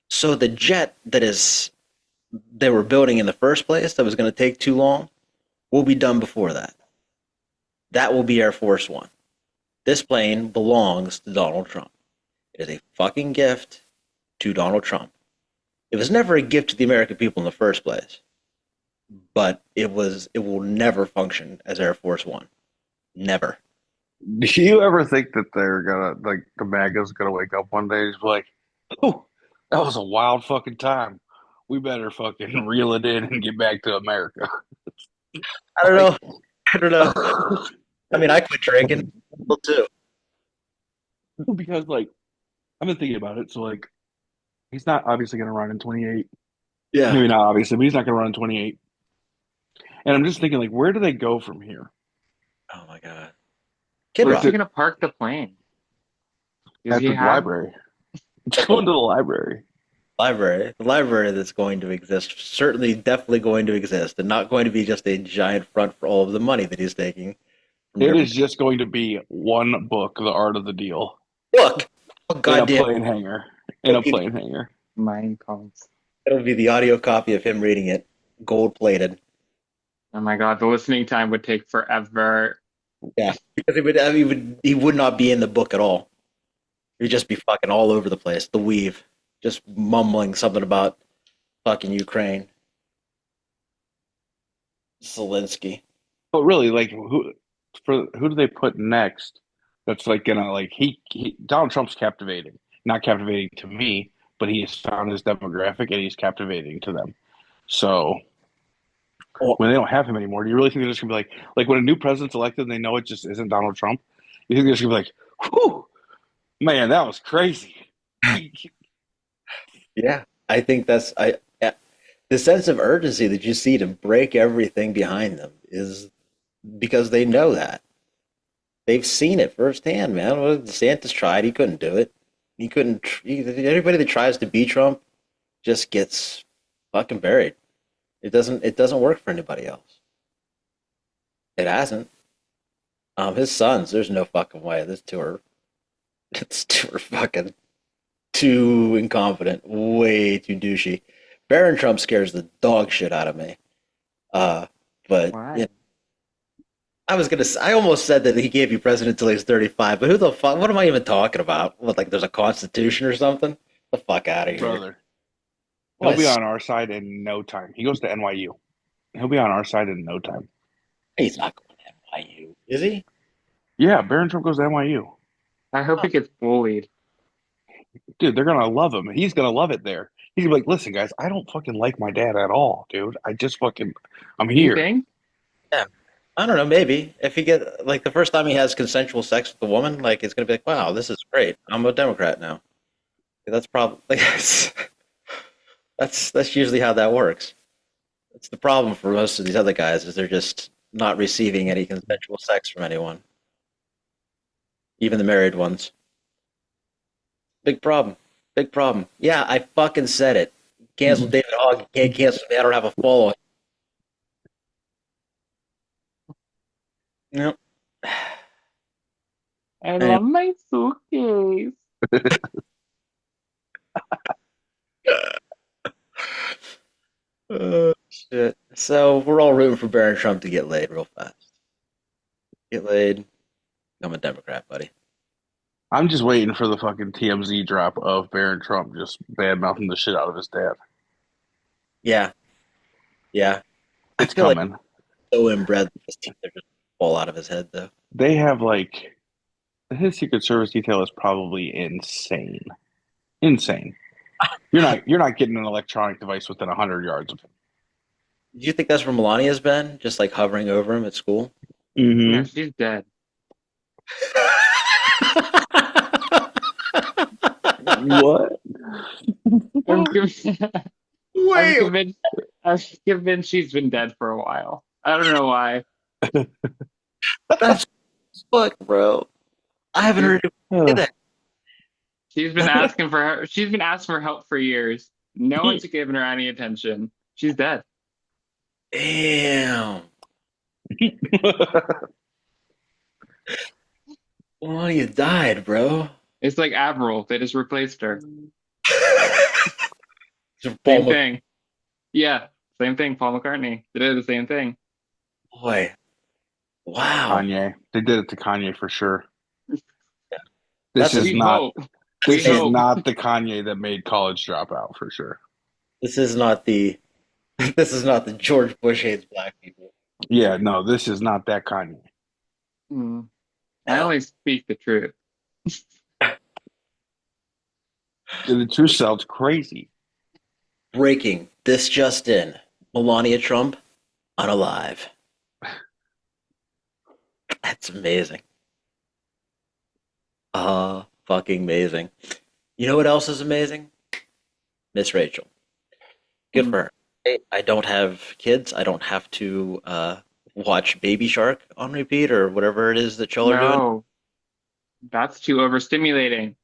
[SPEAKER 3] So the jet they were building in the first place that was going to take too long will be done before that. That will be Air Force One. This plane belongs to Donald Trump. It is a fucking gift to Donald Trump. It was never a gift to the American people in the first place, but it will never function as Air Force One. Never.
[SPEAKER 1] Do you ever think that they're gonna like the MAGA's gonna wake up one day and just be like, "Oh, that was a wild fucking time. We better fucking reel it in and get back to America."
[SPEAKER 3] I don't
[SPEAKER 1] Like,
[SPEAKER 3] know. I don't know. I mean, I quit drinking well, too.
[SPEAKER 1] because like I've been thinking about it. So like he's not obviously gonna run in 28.
[SPEAKER 3] Yeah.
[SPEAKER 1] Maybe not obviously, but he's not gonna run in 28. And I'm just thinking like, where do they go from here?
[SPEAKER 3] Oh my God. Kid
[SPEAKER 2] Where's
[SPEAKER 1] Is
[SPEAKER 3] Rock
[SPEAKER 2] he
[SPEAKER 1] it
[SPEAKER 2] gonna park the plane? Does
[SPEAKER 1] at
[SPEAKER 2] he
[SPEAKER 1] the
[SPEAKER 2] have?
[SPEAKER 1] library? It's going to the library.
[SPEAKER 3] library. The library that's going to exist, certainly, definitely going to exist, and not going to be just a giant front for all of the money that he's taking from
[SPEAKER 1] It
[SPEAKER 3] different.
[SPEAKER 1] is just going to be one book, The Art of the Deal,
[SPEAKER 3] Look, oh
[SPEAKER 1] in a
[SPEAKER 3] goddamn,
[SPEAKER 1] plane hanger. In
[SPEAKER 3] it'll
[SPEAKER 1] a
[SPEAKER 3] be,
[SPEAKER 1] plane hanger.
[SPEAKER 2] Mine calls.
[SPEAKER 3] it'll be the audio copy of him reading it, gold plated.
[SPEAKER 2] Oh my God, the listening time would take forever.
[SPEAKER 3] Yeah, because he would not be in the book at all. He'd just be fucking all over the place. The weave, just mumbling something about fucking Ukraine, Zelensky.
[SPEAKER 1] But really, like who do they put next? That's like gonna like he Donald Trump's captivating, not captivating to me, but he has found his demographic and he's captivating to them. So
[SPEAKER 3] Oh,
[SPEAKER 1] when they don't have him anymore? Do you really think they're just gonna be like when a new president's elected and they know it just isn't Donald Trump? You think they're just gonna be like, "Whew, man, that was crazy."
[SPEAKER 3] yeah. I think the sense of urgency that you see to break everything behind them is because they know that. They've seen it firsthand, man. Well, DeSantis tried, he couldn't do it. He couldn't. Everybody that tries to beat Trump just gets fucking buried. It doesn't work for anybody else. It hasn't. His sons, there's no fucking way. This two are it's two are fucking too incompetent, way too douchey. Barron Trump scares the dog shit out of me. Uh, but
[SPEAKER 2] Why?
[SPEAKER 3] yeah, I almost said that he gave you president until he's 35, but who the fuck? What am I even talking about? What, like there's a constitution or something? The fuck out of here.
[SPEAKER 1] Brother, he'll
[SPEAKER 3] What?
[SPEAKER 1] be on our side in no time. He goes to NYU. He'll be on our side in no time.
[SPEAKER 3] He's not going to NYU, is he?
[SPEAKER 1] Yeah, Barron Trump goes to NYU.
[SPEAKER 2] I hope he gets bullied.
[SPEAKER 1] Dude, they're gonna love him. He's gonna love it there. He's gonna be like, listen, guys, I don't fucking like my dad at all, dude. I'm
[SPEAKER 2] You
[SPEAKER 1] here.
[SPEAKER 2] think?
[SPEAKER 3] Yeah. I don't know. Maybe if he get like the first time he has consensual sex with a woman, like it's gonna be like, wow, this is great. I'm a Democrat now. That's probably like, that's usually how that works. It's the problem for most of these other guys is they're just not receiving any consensual sex from anyone, even the married ones. Big problem. Big problem. Yeah, I fucking said it. Cancel David Hogg. You can't cancel me. I don't have a following. Yep.
[SPEAKER 2] I
[SPEAKER 3] Anyway.
[SPEAKER 2] love my suitcase.
[SPEAKER 3] Shit. So we're all rooting for Barron Trump to get laid real fast. Get laid. I'm a Democrat, buddy.
[SPEAKER 1] I'm just waiting for the fucking TMZ drop of Barron Trump just bad mouthing the shit out of his dad.
[SPEAKER 3] Yeah. Yeah. I
[SPEAKER 1] It's
[SPEAKER 3] feel like
[SPEAKER 1] coming.
[SPEAKER 3] so inbred that this they're just fall out of his head though.
[SPEAKER 1] They have his Secret Service detail is probably insane. Insane. You're not getting an electronic device within 100 yards of him.
[SPEAKER 3] Do you think that's where Melania's been? Just like hovering over him at school?
[SPEAKER 2] No,
[SPEAKER 1] Mm-hmm.
[SPEAKER 2] she's dead.
[SPEAKER 1] What?
[SPEAKER 2] I'm, conv- I'm
[SPEAKER 3] Wait,
[SPEAKER 2] convinced. I'm convinced she's been dead for a while. I don't know why.
[SPEAKER 3] that's fuck, bro. I haven't heard you say that.
[SPEAKER 2] She's been asking for her. She's been asking for help for years. No one's given her any attention. She's dead.
[SPEAKER 3] Damn. Melania died, bro.
[SPEAKER 2] It's like Admiral. They just replaced her.
[SPEAKER 3] Paul
[SPEAKER 2] Same thing. Yeah, same thing. Paul McCartney. They did the same thing.
[SPEAKER 3] Boy. Wow.
[SPEAKER 1] Kanye. They did it to Kanye for sure.
[SPEAKER 3] That's
[SPEAKER 1] This is
[SPEAKER 2] We
[SPEAKER 1] not
[SPEAKER 2] hope. We
[SPEAKER 1] this is
[SPEAKER 2] hope.
[SPEAKER 1] not the Kanye that made College Dropout for sure.
[SPEAKER 3] This is not the this is not the George Bush hates black people.
[SPEAKER 1] Yeah, no, this is not that Kanye.
[SPEAKER 2] Hmm. I only speak the truth.
[SPEAKER 1] The truth sounds crazy.
[SPEAKER 3] Breaking. This just in. Melania Trump unalive. That's amazing. Fucking amazing. You know what else is amazing? Miss Rachel. Good for her. I don't have kids. I don't have to watch Baby Shark on repeat or whatever it is that y'all are doing.
[SPEAKER 2] No, that's too overstimulating.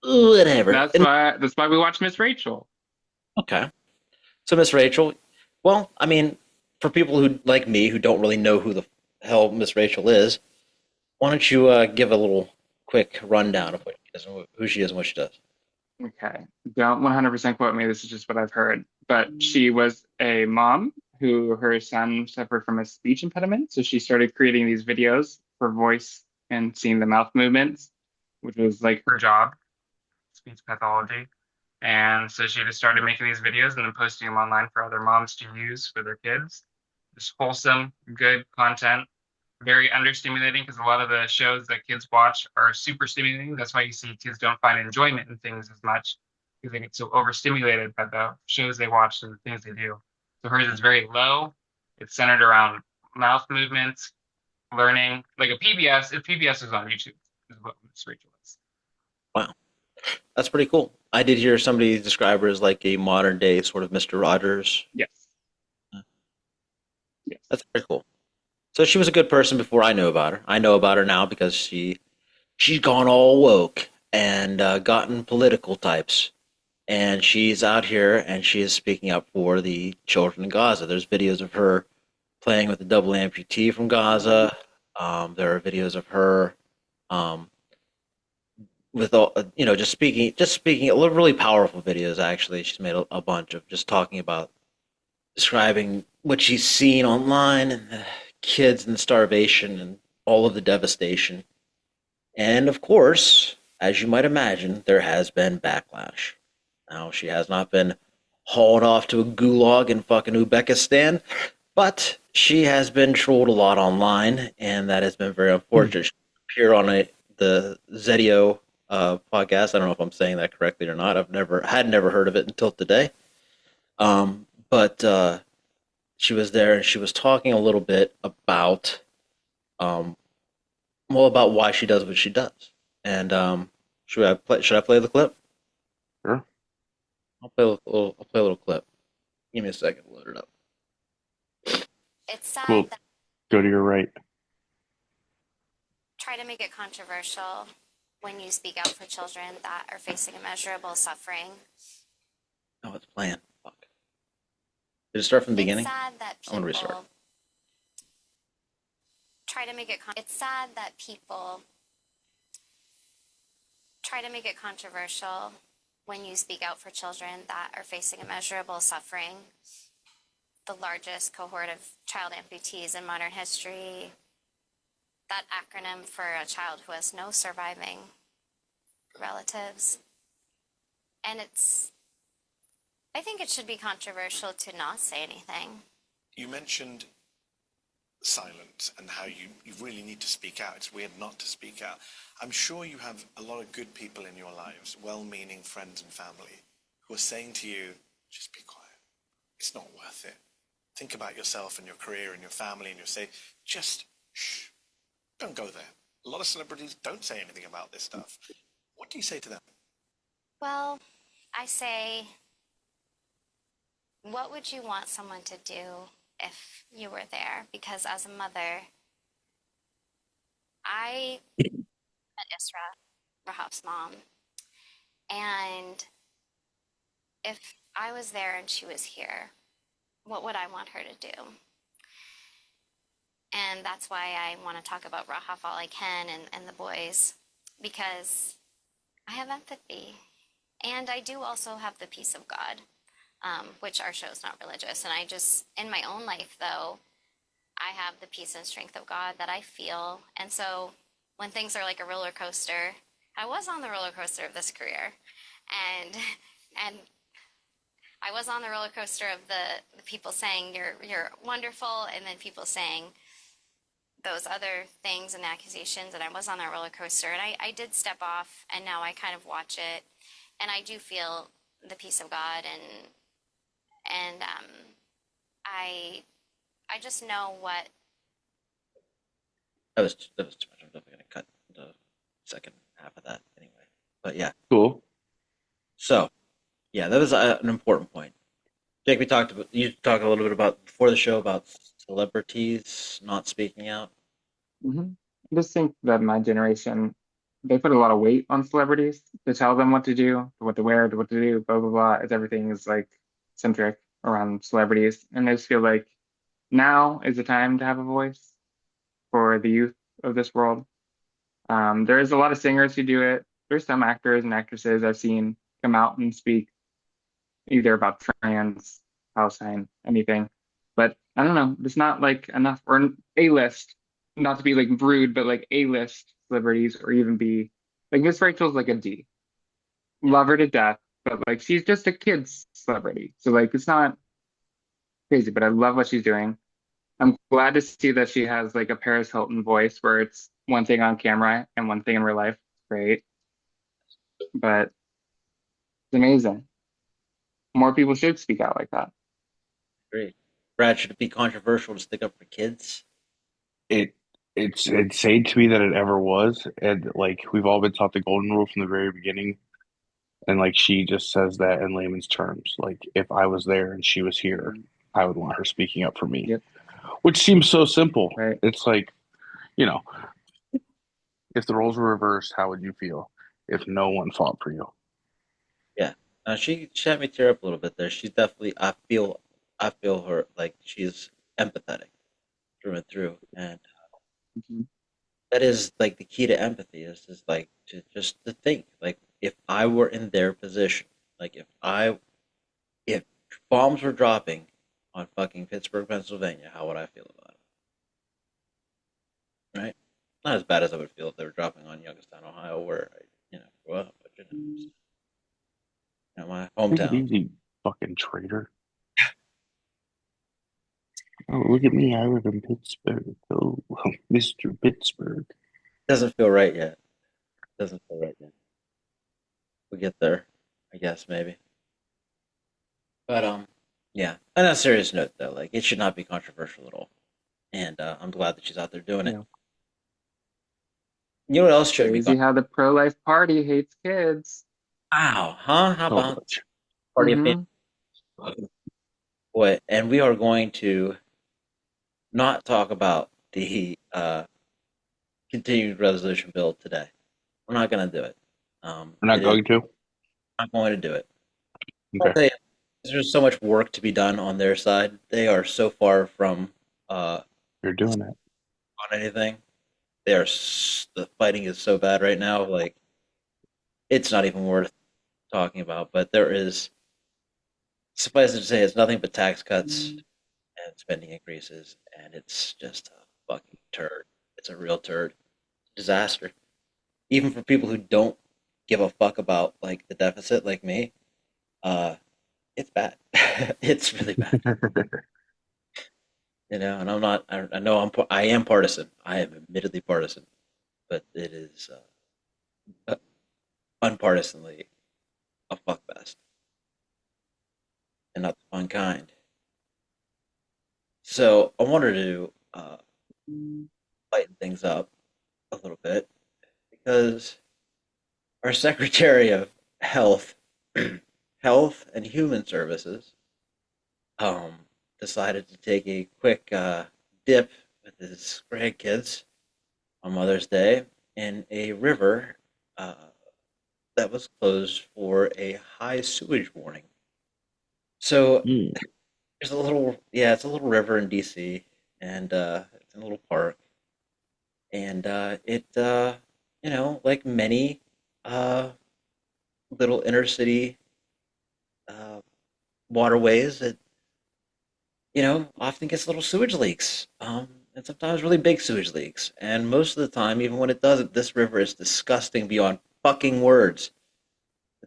[SPEAKER 3] Whatever.
[SPEAKER 2] That's why we watch Miss Rachel.
[SPEAKER 3] Okay. So Miss Rachel, well, I mean, for people who like me who don't really know who the hell Miss Rachel is, why don't you give a little quick rundown of what she is and who she is and what she does?
[SPEAKER 2] Okay. Don't 100% quote me. This is just what I've heard. But she was a mom who her son suffered from a speech impediment. So she started creating these videos for voice and seeing the mouth movements, which was like her job, speech pathology. And so she just started making these videos and then posting them online for other moms to use for their kids. Just wholesome, good content, very understimulating because a lot of the shows that kids watch are super stimulating. That's why you see kids don't find enjoyment in things as much because they get so overstimulated by the shows they watch and the things they do. So hers is very low. It's centered around mouth movements, learning, like a PBS. If PBS is on YouTube, is what Miss Rachel is.
[SPEAKER 3] Wow, that's pretty cool. I did hear somebody describe her as like a modern day sort of Mr. Rogers.
[SPEAKER 2] Yes. Yes.
[SPEAKER 3] That's pretty cool. So she was a good person before I knew about her. I know about her now because she's gone all woke and gotten political types. And she's out here and she is speaking up for the children in Gaza. There's videos of her playing with a double amputee from Gaza. There are videos of her um, with all just speaking really powerful videos. Actually, she's made a bunch of just talking about describing what she's seen online and the kids and the starvation and all of the devastation. And of course, as you might imagine, there has been backlash. Now, she has not been hauled off to a gulag in fucking Uzbekistan, but she has been trolled a lot online, and that has been very unfortunate. She appeared on the Zedio podcast. I don't know if I'm saying that correctly or not. Had never heard of it until today. But she was there and she was talking a little bit about, about why she does what she does. And should I play the clip?
[SPEAKER 1] Sure.
[SPEAKER 3] I'll play a little clip. Give me a second to load it up.
[SPEAKER 5] It's sad
[SPEAKER 1] Cool.
[SPEAKER 5] that
[SPEAKER 1] Go to your right.
[SPEAKER 5] try to make it controversial when you speak out for children that are facing immeasurable suffering.
[SPEAKER 3] Oh, it's playing. Fuck. Did it start from the beginning?
[SPEAKER 5] It's sad that
[SPEAKER 3] I want to
[SPEAKER 5] people
[SPEAKER 3] restart.
[SPEAKER 5] try to make it. It's sad that people try to make it controversial when you speak out for children that are facing immeasurable suffering. The largest cohort of child amputees in modern history. That acronym for a child who has no surviving relatives. And I think it should be controversial to not say anything.
[SPEAKER 4] You mentioned silence and how you really need to speak out. It's weird not to speak out. I'm sure you have a lot of good people in your lives, well-meaning friends and family, who are saying to you, just be quiet. It's not worth it. Think about yourself and your career and your family, and you'll say, just shh, don't go there. A lot of celebrities don't say anything about this stuff. What do you say to them?
[SPEAKER 5] Well, I say, what would you want someone to do if you were there? Because as a mother, I met Isra, Rahab's mom, and if I was there and she was here, what would I want her to do? And that's why I want to talk about Rahaf all I can and the boys, because I have empathy. And I do also have the peace of God, which our show is not religious. And in my own life, though, I have the peace and strength of God that I feel. And so when things are like a roller coaster, I was on the roller coaster of this career. And I was on the roller coaster of the people saying you're wonderful, and then people saying those other things and accusations, and I was on that roller coaster, and I did step off, and now I kind of watch it, and I do feel the peace of God, and I just know what.
[SPEAKER 3] That was too much. I'm definitely going to cut the second half of that anyway. But yeah.
[SPEAKER 1] Cool.
[SPEAKER 3] So, yeah, that was an important point. Jake, you talked a little bit about before the show about celebrities not speaking out.
[SPEAKER 2] Mm-hmm. I just think that my generation, they put a lot of weight on celebrities to tell them what to do, what to wear, what to do, blah, blah, blah. As everything is like centric around celebrities. And I just feel like now is the time to have a voice for the youth of this world. There is a lot of singers who do it. There's some actors and actresses I've seen come out and speak either about trans, Palestine, anything. But I don't know, there's not like enough, or an A-list, not to be like rude, but like A-list celebrities, or even be like Miss Rachel's like a D. Love her to death, but like she's just a kid's celebrity. So like it's not crazy, but I love what she's doing. I'm glad to see that she has like a Paris Hilton voice where it's one thing on camera and one thing in real life. It's great. But it's amazing. More people should speak out like that.
[SPEAKER 3] Great. Brad, should it be controversial to stick up for kids?
[SPEAKER 1] It it's insane to me that it ever was, and like we've all been taught the golden rule from the very beginning, and like she just says that in layman's terms. Like if I was there and she was here,
[SPEAKER 2] Mhm.
[SPEAKER 1] I would want her speaking up for me,
[SPEAKER 2] Yep.
[SPEAKER 1] which seems so simple.
[SPEAKER 2] Right.
[SPEAKER 1] It's like, you know, if the roles were reversed, how would you feel if no one fought for you?
[SPEAKER 3] Yeah. She had me tear up a little bit there. She's definitely I feel her like she's empathetic through and through. And
[SPEAKER 2] Mhm.
[SPEAKER 3] that is like the key to empathy is like to just to think like if I were in their position, like if bombs were dropping on fucking Pittsburgh, Pennsylvania, how would I feel about it? Right? Not as bad as I would feel if they were dropping on Youngstown, Ohio, where I, grew up, but my
[SPEAKER 1] Take it
[SPEAKER 3] hometown.
[SPEAKER 1] easy, fucking traitor. Oh, look at me. I live in Pittsburgh. Oh, Mr. Pittsburgh.
[SPEAKER 3] Doesn't feel right yet. Doesn't feel right yet. We'll get there, I guess maybe. But yeah. On a serious note, though, like it should not be controversial at all, and I'm glad that she's out there doing it.
[SPEAKER 2] Yeah.
[SPEAKER 3] You know what else shouldn't be
[SPEAKER 2] Crazy
[SPEAKER 3] controversial?
[SPEAKER 2] how the pro-life party hates kids.
[SPEAKER 3] Wow, huh? How
[SPEAKER 1] So
[SPEAKER 3] about
[SPEAKER 1] much.
[SPEAKER 3] party of
[SPEAKER 2] Mm-hmm.
[SPEAKER 3] boy? And we are going to not talk about the continued resolution bill today. We're not going to do it.
[SPEAKER 1] We're
[SPEAKER 3] It
[SPEAKER 1] not
[SPEAKER 3] is
[SPEAKER 1] going to?
[SPEAKER 3] not going to do it. I'll
[SPEAKER 1] Okay.
[SPEAKER 3] tell you, there's so much work to be done on their side. They are so far from
[SPEAKER 1] You're doing it.
[SPEAKER 3] on anything. The fighting is so bad right now. Like it's not even worth talking about. But there is suffice it to say, it's nothing but tax cuts and spending increases, and it's just a fucking turd. It's a real turd. Disaster. Even for people who don't give a fuck about like the deficit, like me, uh, it's bad. It's really bad. And I'm not. I know I am partisan. I am admittedly partisan, but it is unpartisanly a fuck fest, and not the fun kind. So I wanted to lighten things up a little bit because our Secretary of Health, Health and Human Services, um, decided to take a quick dip with his grandkids on Mother's Day in a river uh, that was closed for a high sewage warning. So
[SPEAKER 1] Mm.
[SPEAKER 3] there's it's a little river in DC, and it's in a little park, and like many uh, little inner city uh, waterways, it often gets little sewage leaks, and sometimes really big sewage leaks. And most of the time, even when it doesn't, this river is disgusting beyond fucking words.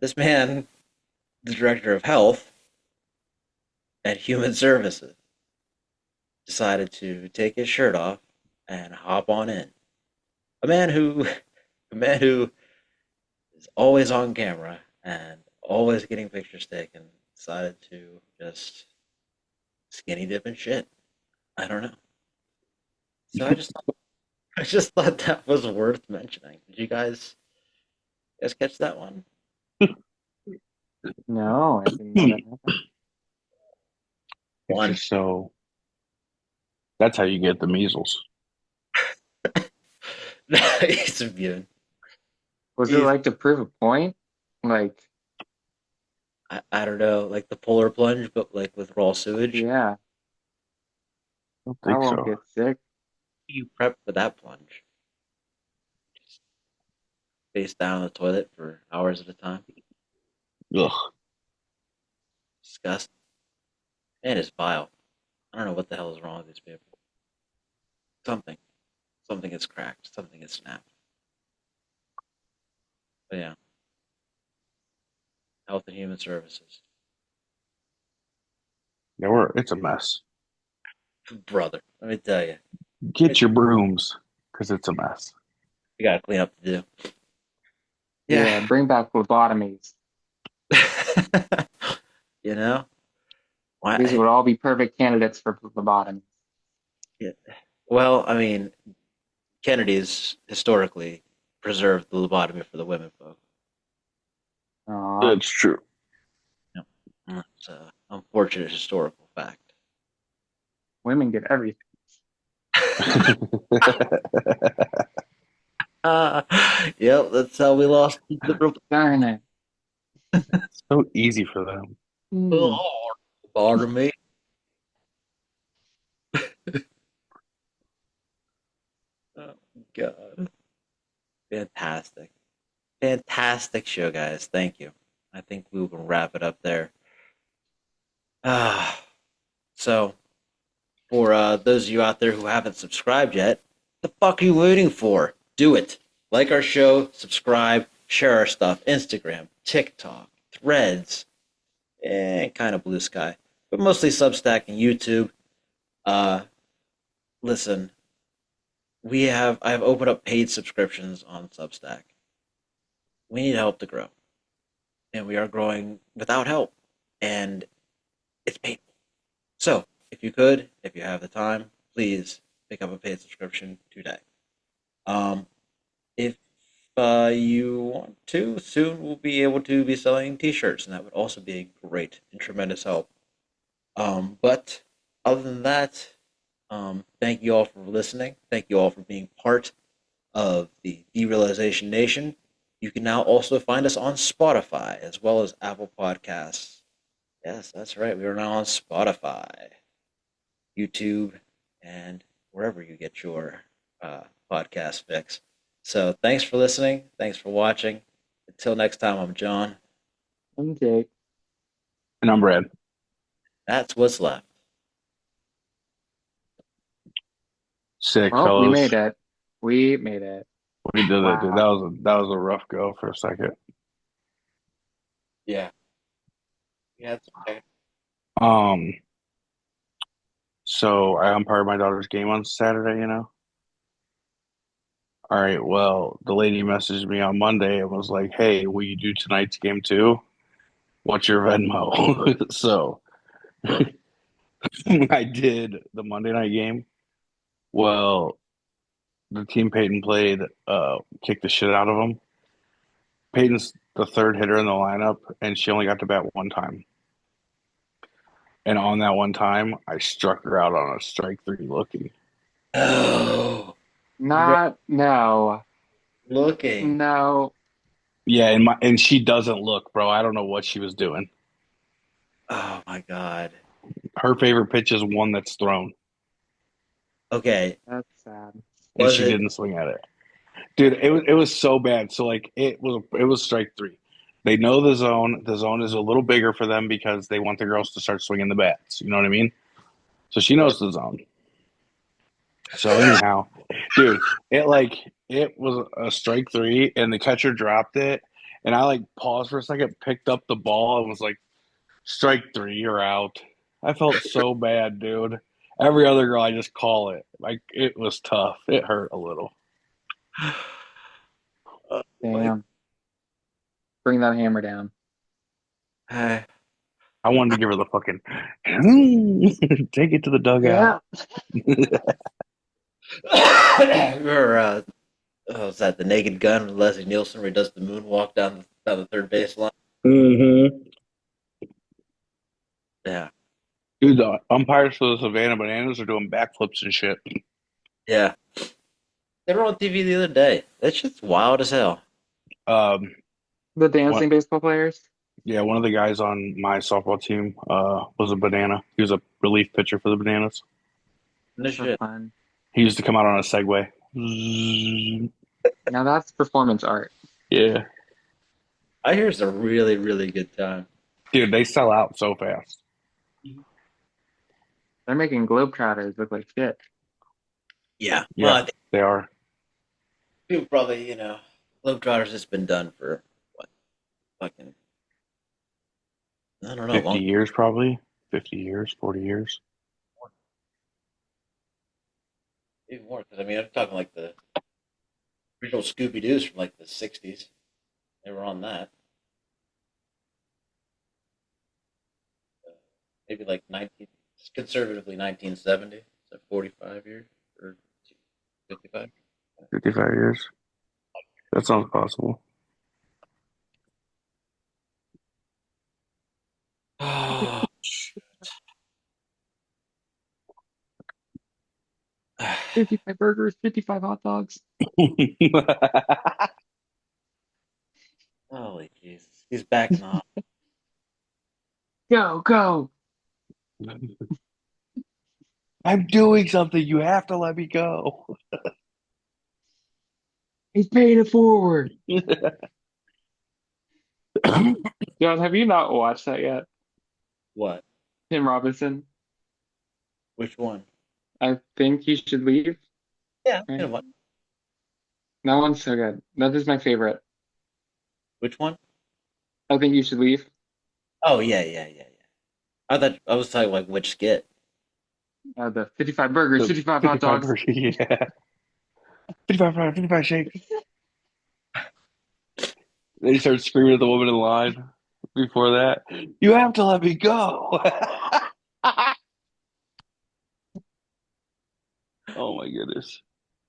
[SPEAKER 3] This man, the director of health and human services, decided to take his shirt off and hop on in. A man who, a man who is always on camera and always getting pictures taken, decided to just skinny dip and shit. I don't know. So I just thought that was worth mentioning. Did you guys catch that one?
[SPEAKER 2] No, I didn't know that happened.
[SPEAKER 1] It's
[SPEAKER 3] One.
[SPEAKER 1] just so. That's how you get the measles.
[SPEAKER 3] He's immune.
[SPEAKER 2] Was it
[SPEAKER 3] He's
[SPEAKER 2] like to prove a point? Like,
[SPEAKER 3] I don't know, like the polar plunge, but like with raw sewage.
[SPEAKER 2] yeah,
[SPEAKER 1] I don't
[SPEAKER 2] I
[SPEAKER 1] think
[SPEAKER 2] won't
[SPEAKER 1] so.
[SPEAKER 2] get sick.
[SPEAKER 3] You prep for that plunge. Just face down in the toilet for hours at a time.
[SPEAKER 1] Ugh.
[SPEAKER 3] Disgusting. And it's vile. I don't know what the hell is wrong with these people. Something. Something gets cracked. Something gets snapped. But yeah, health and human services.
[SPEAKER 1] Yeah, it's a mess.
[SPEAKER 3] Brother, let me tell you.
[SPEAKER 1] Get your brooms, because it's a mess.
[SPEAKER 3] We got to clean up to do. Yeah.
[SPEAKER 2] Yeah, bring back lobotomies.
[SPEAKER 3] you know?
[SPEAKER 2] These
[SPEAKER 3] Why?
[SPEAKER 2] would all be perfect candidates for phlebotomy.
[SPEAKER 3] Yeah. Well, I mean, Kennedy's historically preserved the lobotomy for the women folk.
[SPEAKER 2] Aw,
[SPEAKER 1] That's true.
[SPEAKER 3] Yep. It's an unfortunate historical fact.
[SPEAKER 2] women get everything.
[SPEAKER 3] Uh, yep, that's how we lost the liberal.
[SPEAKER 2] Darn it.
[SPEAKER 1] So easy for them.
[SPEAKER 2] Hmm.
[SPEAKER 3] Oh, lobotomy. Oh, God. Fantastic. Fantastic show, guys. Thank you. I think we will wrap it up there. Ah, so, for those of you out there who haven't subscribed yet, the fuck are you waiting for? Do it. Like our show, subscribe, share our stuff. Instagram, TikTok, Threads, and kind of Blue Sky, but mostly Substack and YouTube. Uh, listen, I have opened up paid subscriptions on Substack. We need help to grow, and we are growing without help, and it's painful. So, if you have the time, please pick up a paid subscription today. Um, if you want to, soon we'll be able to be selling T-shirts, and that would also be a great and tremendous help. But other than that, thank you all for listening. Thank you all for being part of the Derealization Nation. You can now also find us on Spotify as well as Apple Podcasts. Yes, that's right. We are now on Spotify, YouTube, and wherever you get your podcast fix. So thanks for listening. Thanks for watching. Until next time, I'm John.
[SPEAKER 2] Okay.
[SPEAKER 1] And I'm Brad.
[SPEAKER 3] That's what's left.
[SPEAKER 1] Sick,
[SPEAKER 2] Well, we
[SPEAKER 1] fellas.
[SPEAKER 2] made it. We made it.
[SPEAKER 1] We did it, dude.
[SPEAKER 2] Wow.
[SPEAKER 1] That was a rough go for a second.
[SPEAKER 3] Yeah. Yeah.
[SPEAKER 1] Um, so I umpired my daughter's game on Saturday, you know. All right, well, the lady messaged me on Monday and was like, "Hey, will you do tonight's game too? What's your Venmo?" So I did the Monday night game. Well, the team Peyton played kicked the shit out of them. Peyton's the third hitter in the lineup, and she only got to bat one time. And on that one time, I struck her out on a strike three looking.
[SPEAKER 3] Oh,
[SPEAKER 2] Not, no,
[SPEAKER 3] looking.
[SPEAKER 2] no.
[SPEAKER 1] Yeah, and she doesn't look, bro. I don't know what she was doing.
[SPEAKER 3] Oh my God.
[SPEAKER 1] Her favorite pitch is one that's thrown,
[SPEAKER 3] Okay.
[SPEAKER 2] That's sad.
[SPEAKER 1] and
[SPEAKER 3] Was
[SPEAKER 1] she
[SPEAKER 3] it?
[SPEAKER 1] didn't swing at it. Dude, it was so bad. So like it was strike three. They know the zone. The zone is a little bigger for them because they want the girls to start swinging the bats. You know what I mean? So she knows the zone. So anyhow, dude, it was a strike three, and the catcher dropped it, and I like paused for a second, picked up the ball, and was like, "Strike three, you're out." I felt so bad, dude. Every other girl, I just call it. Like it was tough. It hurt a little.
[SPEAKER 3] Like,
[SPEAKER 2] Damn. Bring that hammer down.
[SPEAKER 3] I,
[SPEAKER 1] I wanted to give her the fucking take it to the dugout.
[SPEAKER 2] Yeah.
[SPEAKER 3] remember, was that the Naked Gun with Leslie Nielsen where he does the moonwalk down the third base line?
[SPEAKER 1] Mm-hmm.
[SPEAKER 3] Yeah.
[SPEAKER 1] Dude, the umpires for the Savannah Bananas are doing backflips and shit.
[SPEAKER 3] Yeah. They were on TV the other day. That shit's wild as hell.
[SPEAKER 1] Um,
[SPEAKER 2] The
[SPEAKER 1] what?
[SPEAKER 2] dancing baseball players.
[SPEAKER 1] Yeah, one of the guys on my softball team was a banana. He was a relief pitcher for the Bananas.
[SPEAKER 3] No
[SPEAKER 2] So
[SPEAKER 3] shit.
[SPEAKER 2] fun.
[SPEAKER 1] He used to come out on a Segway.
[SPEAKER 2] Now that's performance art.
[SPEAKER 1] Yeah,
[SPEAKER 3] I hear it's a really, really good time.
[SPEAKER 1] dude, they sell out so fast.
[SPEAKER 2] They're making Globetrotters look like shit.
[SPEAKER 3] Yeah. Well, I
[SPEAKER 1] Yeah,
[SPEAKER 3] think
[SPEAKER 1] they are.
[SPEAKER 3] people probably, Globetrotters has been done for what? Fucking, I don't know,
[SPEAKER 1] 50
[SPEAKER 3] long,
[SPEAKER 1] years probably. 50 years, 40 years.
[SPEAKER 3] even more. Because, I mean, I'm talking like the original Scooby Doo's from like the 60s. They were on that. maybe like 19, conservatively 1970. So 45 years or 55.
[SPEAKER 1] 55 years. That sounds possible.
[SPEAKER 3] Oh,
[SPEAKER 2] 55 burgers, 55 hot dogs.
[SPEAKER 3] holy Jesus. He's backing off.
[SPEAKER 2] Go, go.
[SPEAKER 1] I'm doing something. You have to let me go.
[SPEAKER 2] He's paying it forward. John, have you not watched that yet?
[SPEAKER 3] What?
[SPEAKER 2] Tim Robinson.
[SPEAKER 3] Which one?
[SPEAKER 2] I think you should leave.
[SPEAKER 3] Yeah, you
[SPEAKER 2] Right?
[SPEAKER 3] know what?
[SPEAKER 2] That one's so good. That is my favorite.
[SPEAKER 3] Which one?
[SPEAKER 2] I think you should leave.
[SPEAKER 3] Oh, yeah, yeah, yeah, yeah. I thought I was talking like which skit.
[SPEAKER 2] The 55 burgers,
[SPEAKER 1] The
[SPEAKER 2] 55 hot
[SPEAKER 1] 55
[SPEAKER 2] dogs.
[SPEAKER 1] burger, yeah. 55 shake. Then he started screaming at the woman in line before that. You have to let me go. Oh my goodness.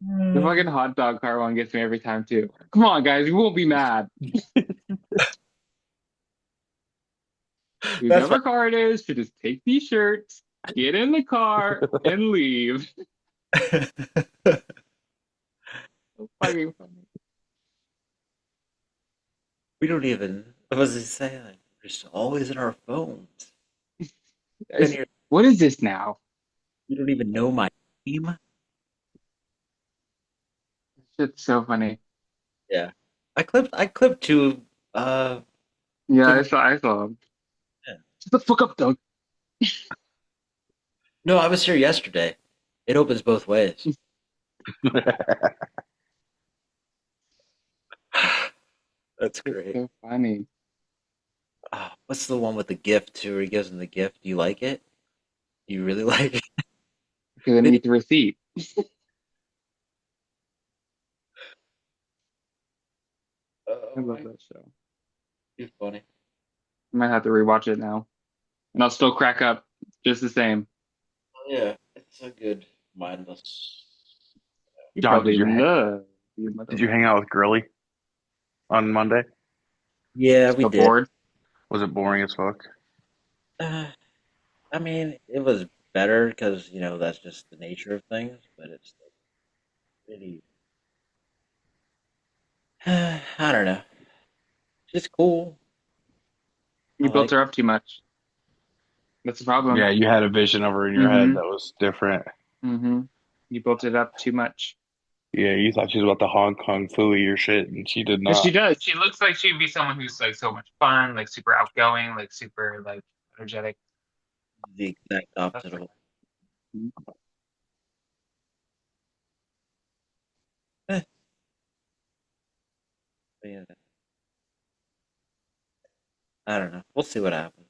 [SPEAKER 2] The fucking hot dog car one gets me every time too. Come on, guys, you won't be mad.
[SPEAKER 3] That's
[SPEAKER 2] Whoever car it is should just take these shirts, get in the car, and leave.
[SPEAKER 3] fine.
[SPEAKER 2] So fucking funny.
[SPEAKER 3] We don't even. What was he saying? Like, we're just always in our phones. Been
[SPEAKER 2] It's-
[SPEAKER 3] here.
[SPEAKER 2] What is this now?
[SPEAKER 3] You don't even know my name.
[SPEAKER 2] Shit's so funny.
[SPEAKER 3] Yeah, I clipped two.
[SPEAKER 2] Yeah,
[SPEAKER 3] Tim.
[SPEAKER 2] I saw him.
[SPEAKER 3] Yeah.
[SPEAKER 2] Shut the fuck up, Doug.
[SPEAKER 3] No, I was here yesterday. It opens both ways. That's
[SPEAKER 2] It's
[SPEAKER 3] great.
[SPEAKER 2] so funny.
[SPEAKER 3] What's the one with the gift too? Where he gives him the gift. Do you like it? Do you really like it?
[SPEAKER 2] Because I
[SPEAKER 3] Then
[SPEAKER 2] need the receipt. I
[SPEAKER 3] oh
[SPEAKER 2] love
[SPEAKER 3] my,
[SPEAKER 2] that show.
[SPEAKER 3] he's funny.
[SPEAKER 2] I might have to rewatch it now. And I'll still crack up just the same.
[SPEAKER 3] Oh, yeah, it's so good. Mindless.
[SPEAKER 2] You
[SPEAKER 1] John,
[SPEAKER 2] probably love you
[SPEAKER 1] did you
[SPEAKER 2] motherfucker.
[SPEAKER 1] hang out with Gurley on Monday?
[SPEAKER 3] Yeah, we
[SPEAKER 2] Still
[SPEAKER 3] did.
[SPEAKER 2] bored?
[SPEAKER 1] Was it boring as fuck?
[SPEAKER 3] Uh, I mean, it was better because that's just the nature of things, but it's really. I don't know. It's just cool. I
[SPEAKER 2] You built
[SPEAKER 3] like.
[SPEAKER 2] her up too much. That's the problem.
[SPEAKER 1] Yeah, you had a vision of her in your head
[SPEAKER 2] Mm-hmm.
[SPEAKER 1] that was different.
[SPEAKER 2] Mm-hmm. You built it up too much.
[SPEAKER 1] Yeah, you thought she was about to Hong Kong Phooey your shit, and she did
[SPEAKER 2] But she
[SPEAKER 1] not.
[SPEAKER 2] does. She looks like she'd be someone who's like so much fun, like super outgoing, like super like energetic.
[SPEAKER 3] The exact
[SPEAKER 2] That's
[SPEAKER 3] opposite
[SPEAKER 2] like
[SPEAKER 3] of. Eh, but yeah, I don't know. We'll see what happens.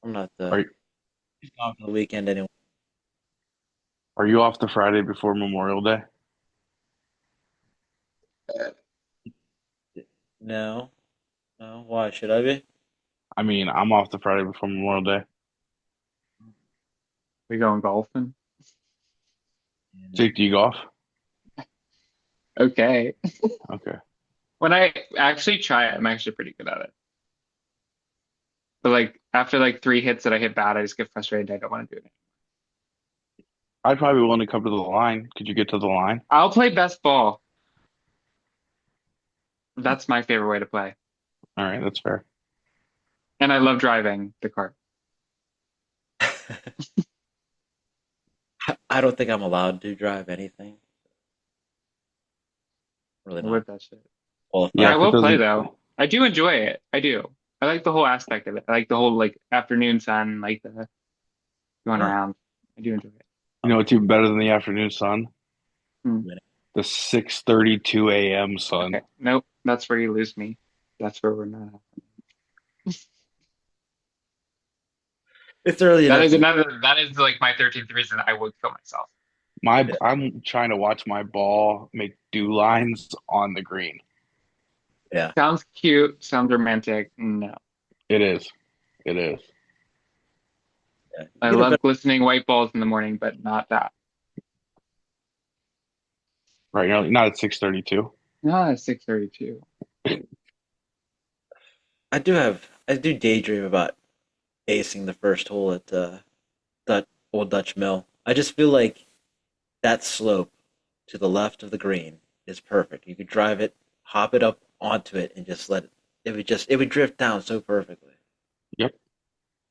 [SPEAKER 3] I'm not
[SPEAKER 1] Are
[SPEAKER 3] He's gone for the weekend anyway.
[SPEAKER 1] are you off the Friday before Memorial Day?
[SPEAKER 3] No, no. Why should I be?
[SPEAKER 1] I mean, I'm off the Friday before Memorial Day.
[SPEAKER 2] we going golfing.
[SPEAKER 3] Yeah.
[SPEAKER 1] Jake, do you golf?
[SPEAKER 2] Okay.
[SPEAKER 1] Okay.
[SPEAKER 2] When I actually try it, I'm actually pretty good at it. But like after like 3 hits that I hit bad, I just get frustrated. I don't want to do it.
[SPEAKER 1] I'd probably want to come to the line. Could you get to the line?
[SPEAKER 2] I'll play best ball. That's my favorite way to play.
[SPEAKER 1] All right, that's fair.
[SPEAKER 2] And I love driving the car.
[SPEAKER 3] I don't think I'm allowed to drive anything. Really not
[SPEAKER 2] With that shit.
[SPEAKER 1] Yeah,
[SPEAKER 2] I
[SPEAKER 3] qualified.
[SPEAKER 1] if it
[SPEAKER 2] will play
[SPEAKER 1] doesn't,
[SPEAKER 2] though. I do enjoy it. I do. I like the whole aspect of it. I like the whole like afternoon sun, like the going
[SPEAKER 3] Huh.
[SPEAKER 2] around. I do enjoy it.
[SPEAKER 1] you know, it's even better than the afternoon sun.
[SPEAKER 2] Hmm.
[SPEAKER 1] The 6:32 a.m. sun.
[SPEAKER 2] Okay. Nope. That's where you lose me. That's where we're not.
[SPEAKER 3] It's early
[SPEAKER 2] That
[SPEAKER 3] enough
[SPEAKER 2] is
[SPEAKER 3] to.
[SPEAKER 2] another. That is like my 13th reason I would kill myself.
[SPEAKER 1] My,
[SPEAKER 3] Yeah.
[SPEAKER 1] I'm trying to watch my ball make dew lines on the green.
[SPEAKER 3] Yeah.
[SPEAKER 2] Sounds cute. Sounds romantic. No.
[SPEAKER 1] It is. It is.
[SPEAKER 3] Yeah.
[SPEAKER 2] I
[SPEAKER 3] You get a
[SPEAKER 2] love
[SPEAKER 3] better.
[SPEAKER 2] glistening white balls in the morning, but not that.
[SPEAKER 1] Right, not at 6:32.
[SPEAKER 2] No, it's 6:32.
[SPEAKER 3] I do daydream about acing the first hole at Old Dutch Mill. I just feel like that slope to the left of the green is perfect. You could drive it, hop it up onto it, and just let it. It would drift down so perfectly.
[SPEAKER 1] Yep.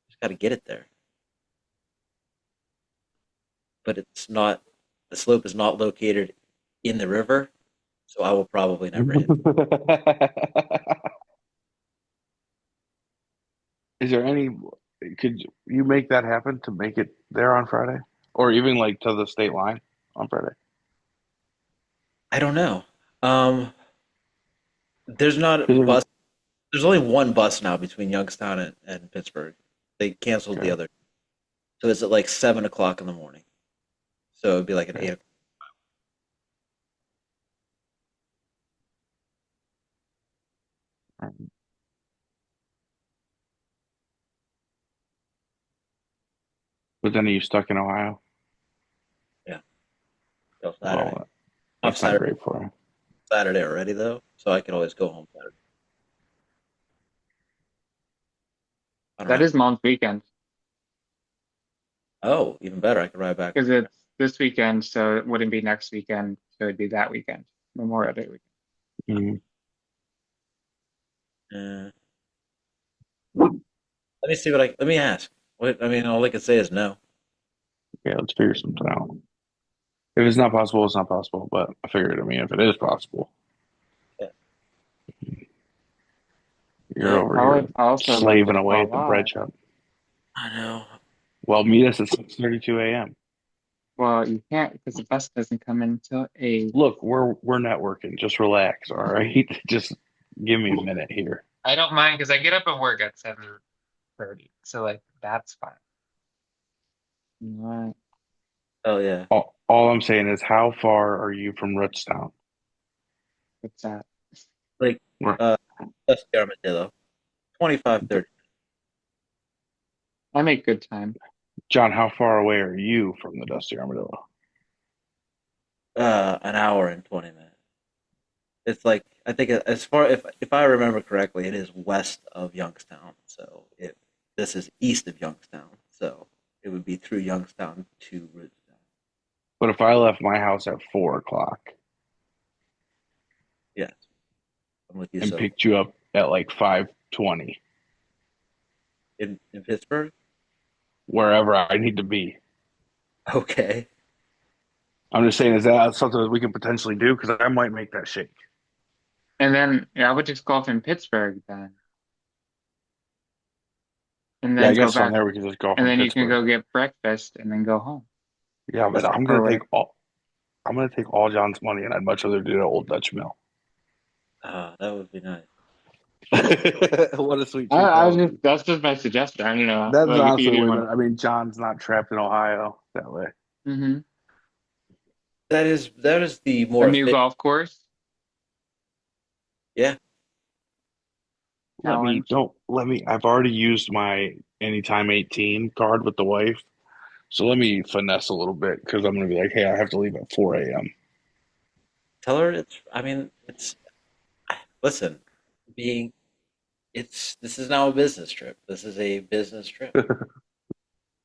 [SPEAKER 3] Just got to get it there. But it's not. The slope is not located in the river, so I will probably never hit.
[SPEAKER 1] Is there any, could you make that happen to make it there on Friday? Or even like to the state line on Friday?
[SPEAKER 3] I don't know. Um, there's not a
[SPEAKER 1] 'Cause
[SPEAKER 3] bus. There's only one bus now between Youngstown and Pittsburgh. They canceled the
[SPEAKER 1] okay,
[SPEAKER 3] other, so it's at like 7 o'clock in the morning. So it'd be like an
[SPEAKER 1] okay.
[SPEAKER 3] 8 o'clock.
[SPEAKER 1] But then are you stuck in Ohio?
[SPEAKER 3] Yeah, till Saturday.
[SPEAKER 1] Well,
[SPEAKER 3] Off
[SPEAKER 1] that's not
[SPEAKER 3] Saturday.
[SPEAKER 1] great for you.
[SPEAKER 3] Saturday already though, so I can always go home Saturday. I don't
[SPEAKER 2] That
[SPEAKER 3] have
[SPEAKER 2] is
[SPEAKER 3] to.
[SPEAKER 2] mom's weekend
[SPEAKER 3] Oh, even better. I can ride back.
[SPEAKER 2] because it's this weekend, so it wouldn't be next weekend, so it'd be that weekend, Memorial Day weekend.
[SPEAKER 1] Mhm.
[SPEAKER 3] Uh, let me see what I. Let me ask. What I mean, all I can say is no.
[SPEAKER 1] Okay, let's figure something out. If it's not possible, it's not possible. But I figured, I mean, if it is possible,
[SPEAKER 3] Yeah,
[SPEAKER 1] you're
[SPEAKER 3] yeah,
[SPEAKER 1] over
[SPEAKER 2] I
[SPEAKER 1] here
[SPEAKER 2] would also love to
[SPEAKER 1] slaving away at
[SPEAKER 2] fall
[SPEAKER 1] the bread
[SPEAKER 2] out.
[SPEAKER 1] shop.
[SPEAKER 3] I know.
[SPEAKER 1] Well, meet us at 6:32 a.m.
[SPEAKER 2] Well, you can't because the bus doesn't come in until 8.
[SPEAKER 1] Look, we're networking. Just relax, all right? Just give me a minute here.
[SPEAKER 2] I don't mind because I get up and work at 7:30, so like that's fine. Right.
[SPEAKER 3] Oh yeah.
[SPEAKER 1] All I'm saying is, how far are you from Rootstown?
[SPEAKER 2] What's that?
[SPEAKER 3] Like
[SPEAKER 1] Where,
[SPEAKER 3] uh, that's the Armadillo. 25, 30.
[SPEAKER 2] I make good time.
[SPEAKER 1] John, how far away are you from the Dusty Armadillo?
[SPEAKER 3] An hour and 20 minutes. It's like I think as far if I remember correctly, it is west of Youngstown. So if this is east of Youngstown, so it would be through Youngstown to Rootstown.
[SPEAKER 1] But if I left my house at 4 o'clock
[SPEAKER 3] Yes, I'm with you
[SPEAKER 1] and
[SPEAKER 3] so far.
[SPEAKER 1] picked you up at like 5:20,
[SPEAKER 3] In Pittsburgh.
[SPEAKER 1] wherever I need to be,
[SPEAKER 3] Okay.
[SPEAKER 1] I'm just saying, is that something that we can potentially do? Because I might make that shake.
[SPEAKER 2] And then yeah, I would just golf in Pittsburgh then, and
[SPEAKER 1] Yeah,
[SPEAKER 2] then
[SPEAKER 1] I
[SPEAKER 2] go
[SPEAKER 1] guess from
[SPEAKER 2] back,
[SPEAKER 1] there we can just go
[SPEAKER 2] and
[SPEAKER 1] from
[SPEAKER 2] then you can
[SPEAKER 1] Pittsburgh.
[SPEAKER 2] go get breakfast and then go home
[SPEAKER 1] Yeah, but
[SPEAKER 2] or whatever.
[SPEAKER 1] I'm gonna take all John's money, and I'd much rather do the Old Dutch Mill.
[SPEAKER 3] That would be nice.
[SPEAKER 1] What a sweet treat
[SPEAKER 2] I
[SPEAKER 1] that
[SPEAKER 2] was
[SPEAKER 1] would
[SPEAKER 2] just
[SPEAKER 1] be.
[SPEAKER 2] that's just my suggestion. I don't know,
[SPEAKER 1] That's
[SPEAKER 2] like if you
[SPEAKER 1] honestly
[SPEAKER 2] didn't
[SPEAKER 1] way
[SPEAKER 2] want
[SPEAKER 1] better. I mean, John's not trapped in Ohio that way.
[SPEAKER 2] to.
[SPEAKER 3] That is the
[SPEAKER 2] A
[SPEAKER 3] more
[SPEAKER 2] new
[SPEAKER 3] efficient.
[SPEAKER 2] golf course
[SPEAKER 3] Yeah.
[SPEAKER 2] challenge.
[SPEAKER 1] Don't let me. I've already used my Anytime 18 card with the wife, so let me finesse a little bit because I'm gonna be like, hey, I have to leave at 4 a.m.
[SPEAKER 3] Tell her it's. I mean, it's. Listen, being it's this is now a business trip. This is a business trip.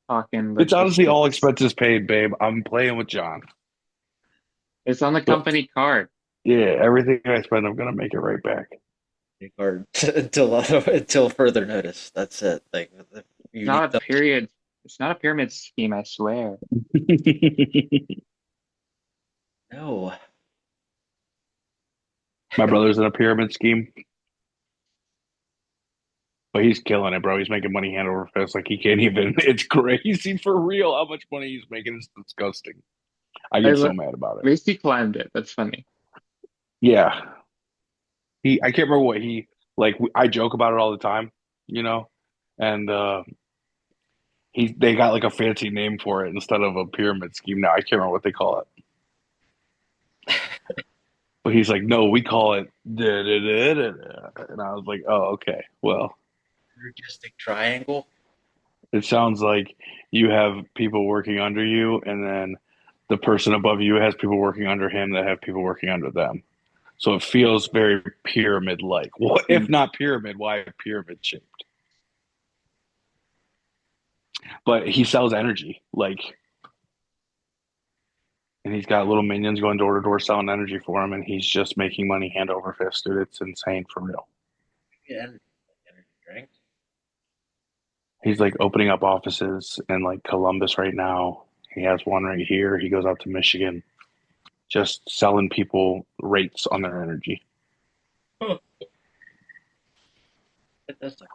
[SPEAKER 2] Talking
[SPEAKER 1] It's honestly all
[SPEAKER 2] logistics.
[SPEAKER 1] expenses paid, babe. I'm playing with John.
[SPEAKER 2] It's on the
[SPEAKER 1] So
[SPEAKER 2] company card.
[SPEAKER 1] yeah, everything I spend, I'm gonna make it right back.
[SPEAKER 3] Or until further notice. That's it. Like if
[SPEAKER 2] It's
[SPEAKER 3] you need
[SPEAKER 2] not a
[SPEAKER 3] some.
[SPEAKER 2] period. It's not a pyramid scheme, I swear.
[SPEAKER 3] No.
[SPEAKER 1] My brother's in a pyramid scheme, but he's killing it, bro. He's making money hand over fist. Like he can't even. It's crazy for real how much money he's making. It's disgusting. I
[SPEAKER 2] I
[SPEAKER 1] get
[SPEAKER 2] lo-
[SPEAKER 1] so
[SPEAKER 2] At
[SPEAKER 1] mad about it.
[SPEAKER 2] least he climbed it. That's funny.
[SPEAKER 1] Yeah, I can't remember what he like. I joke about it all the time, you know, and they got like a fancy name for it instead of a pyramid scheme now. I can't remember what they call it, but he's like, no, we call it da da da da da. And I was like, oh, okay, well,
[SPEAKER 3] Logistic triangle.
[SPEAKER 1] It sounds like you have people working under you, and then the person above you has people working under him that have people working under them. So it feels very pyramid-like. What if not pyramid? Why pyramid shaped? But he sells energy, like, and he's got little minions going door to door selling energy for him, and he's just making money hand over fist, dude. It's insane for real.
[SPEAKER 3] Yeah, energy drinks.
[SPEAKER 1] He's like opening up offices in like Columbus right now. He has one right here. He goes out to Michigan, just selling people rates on their energy.
[SPEAKER 3] That's like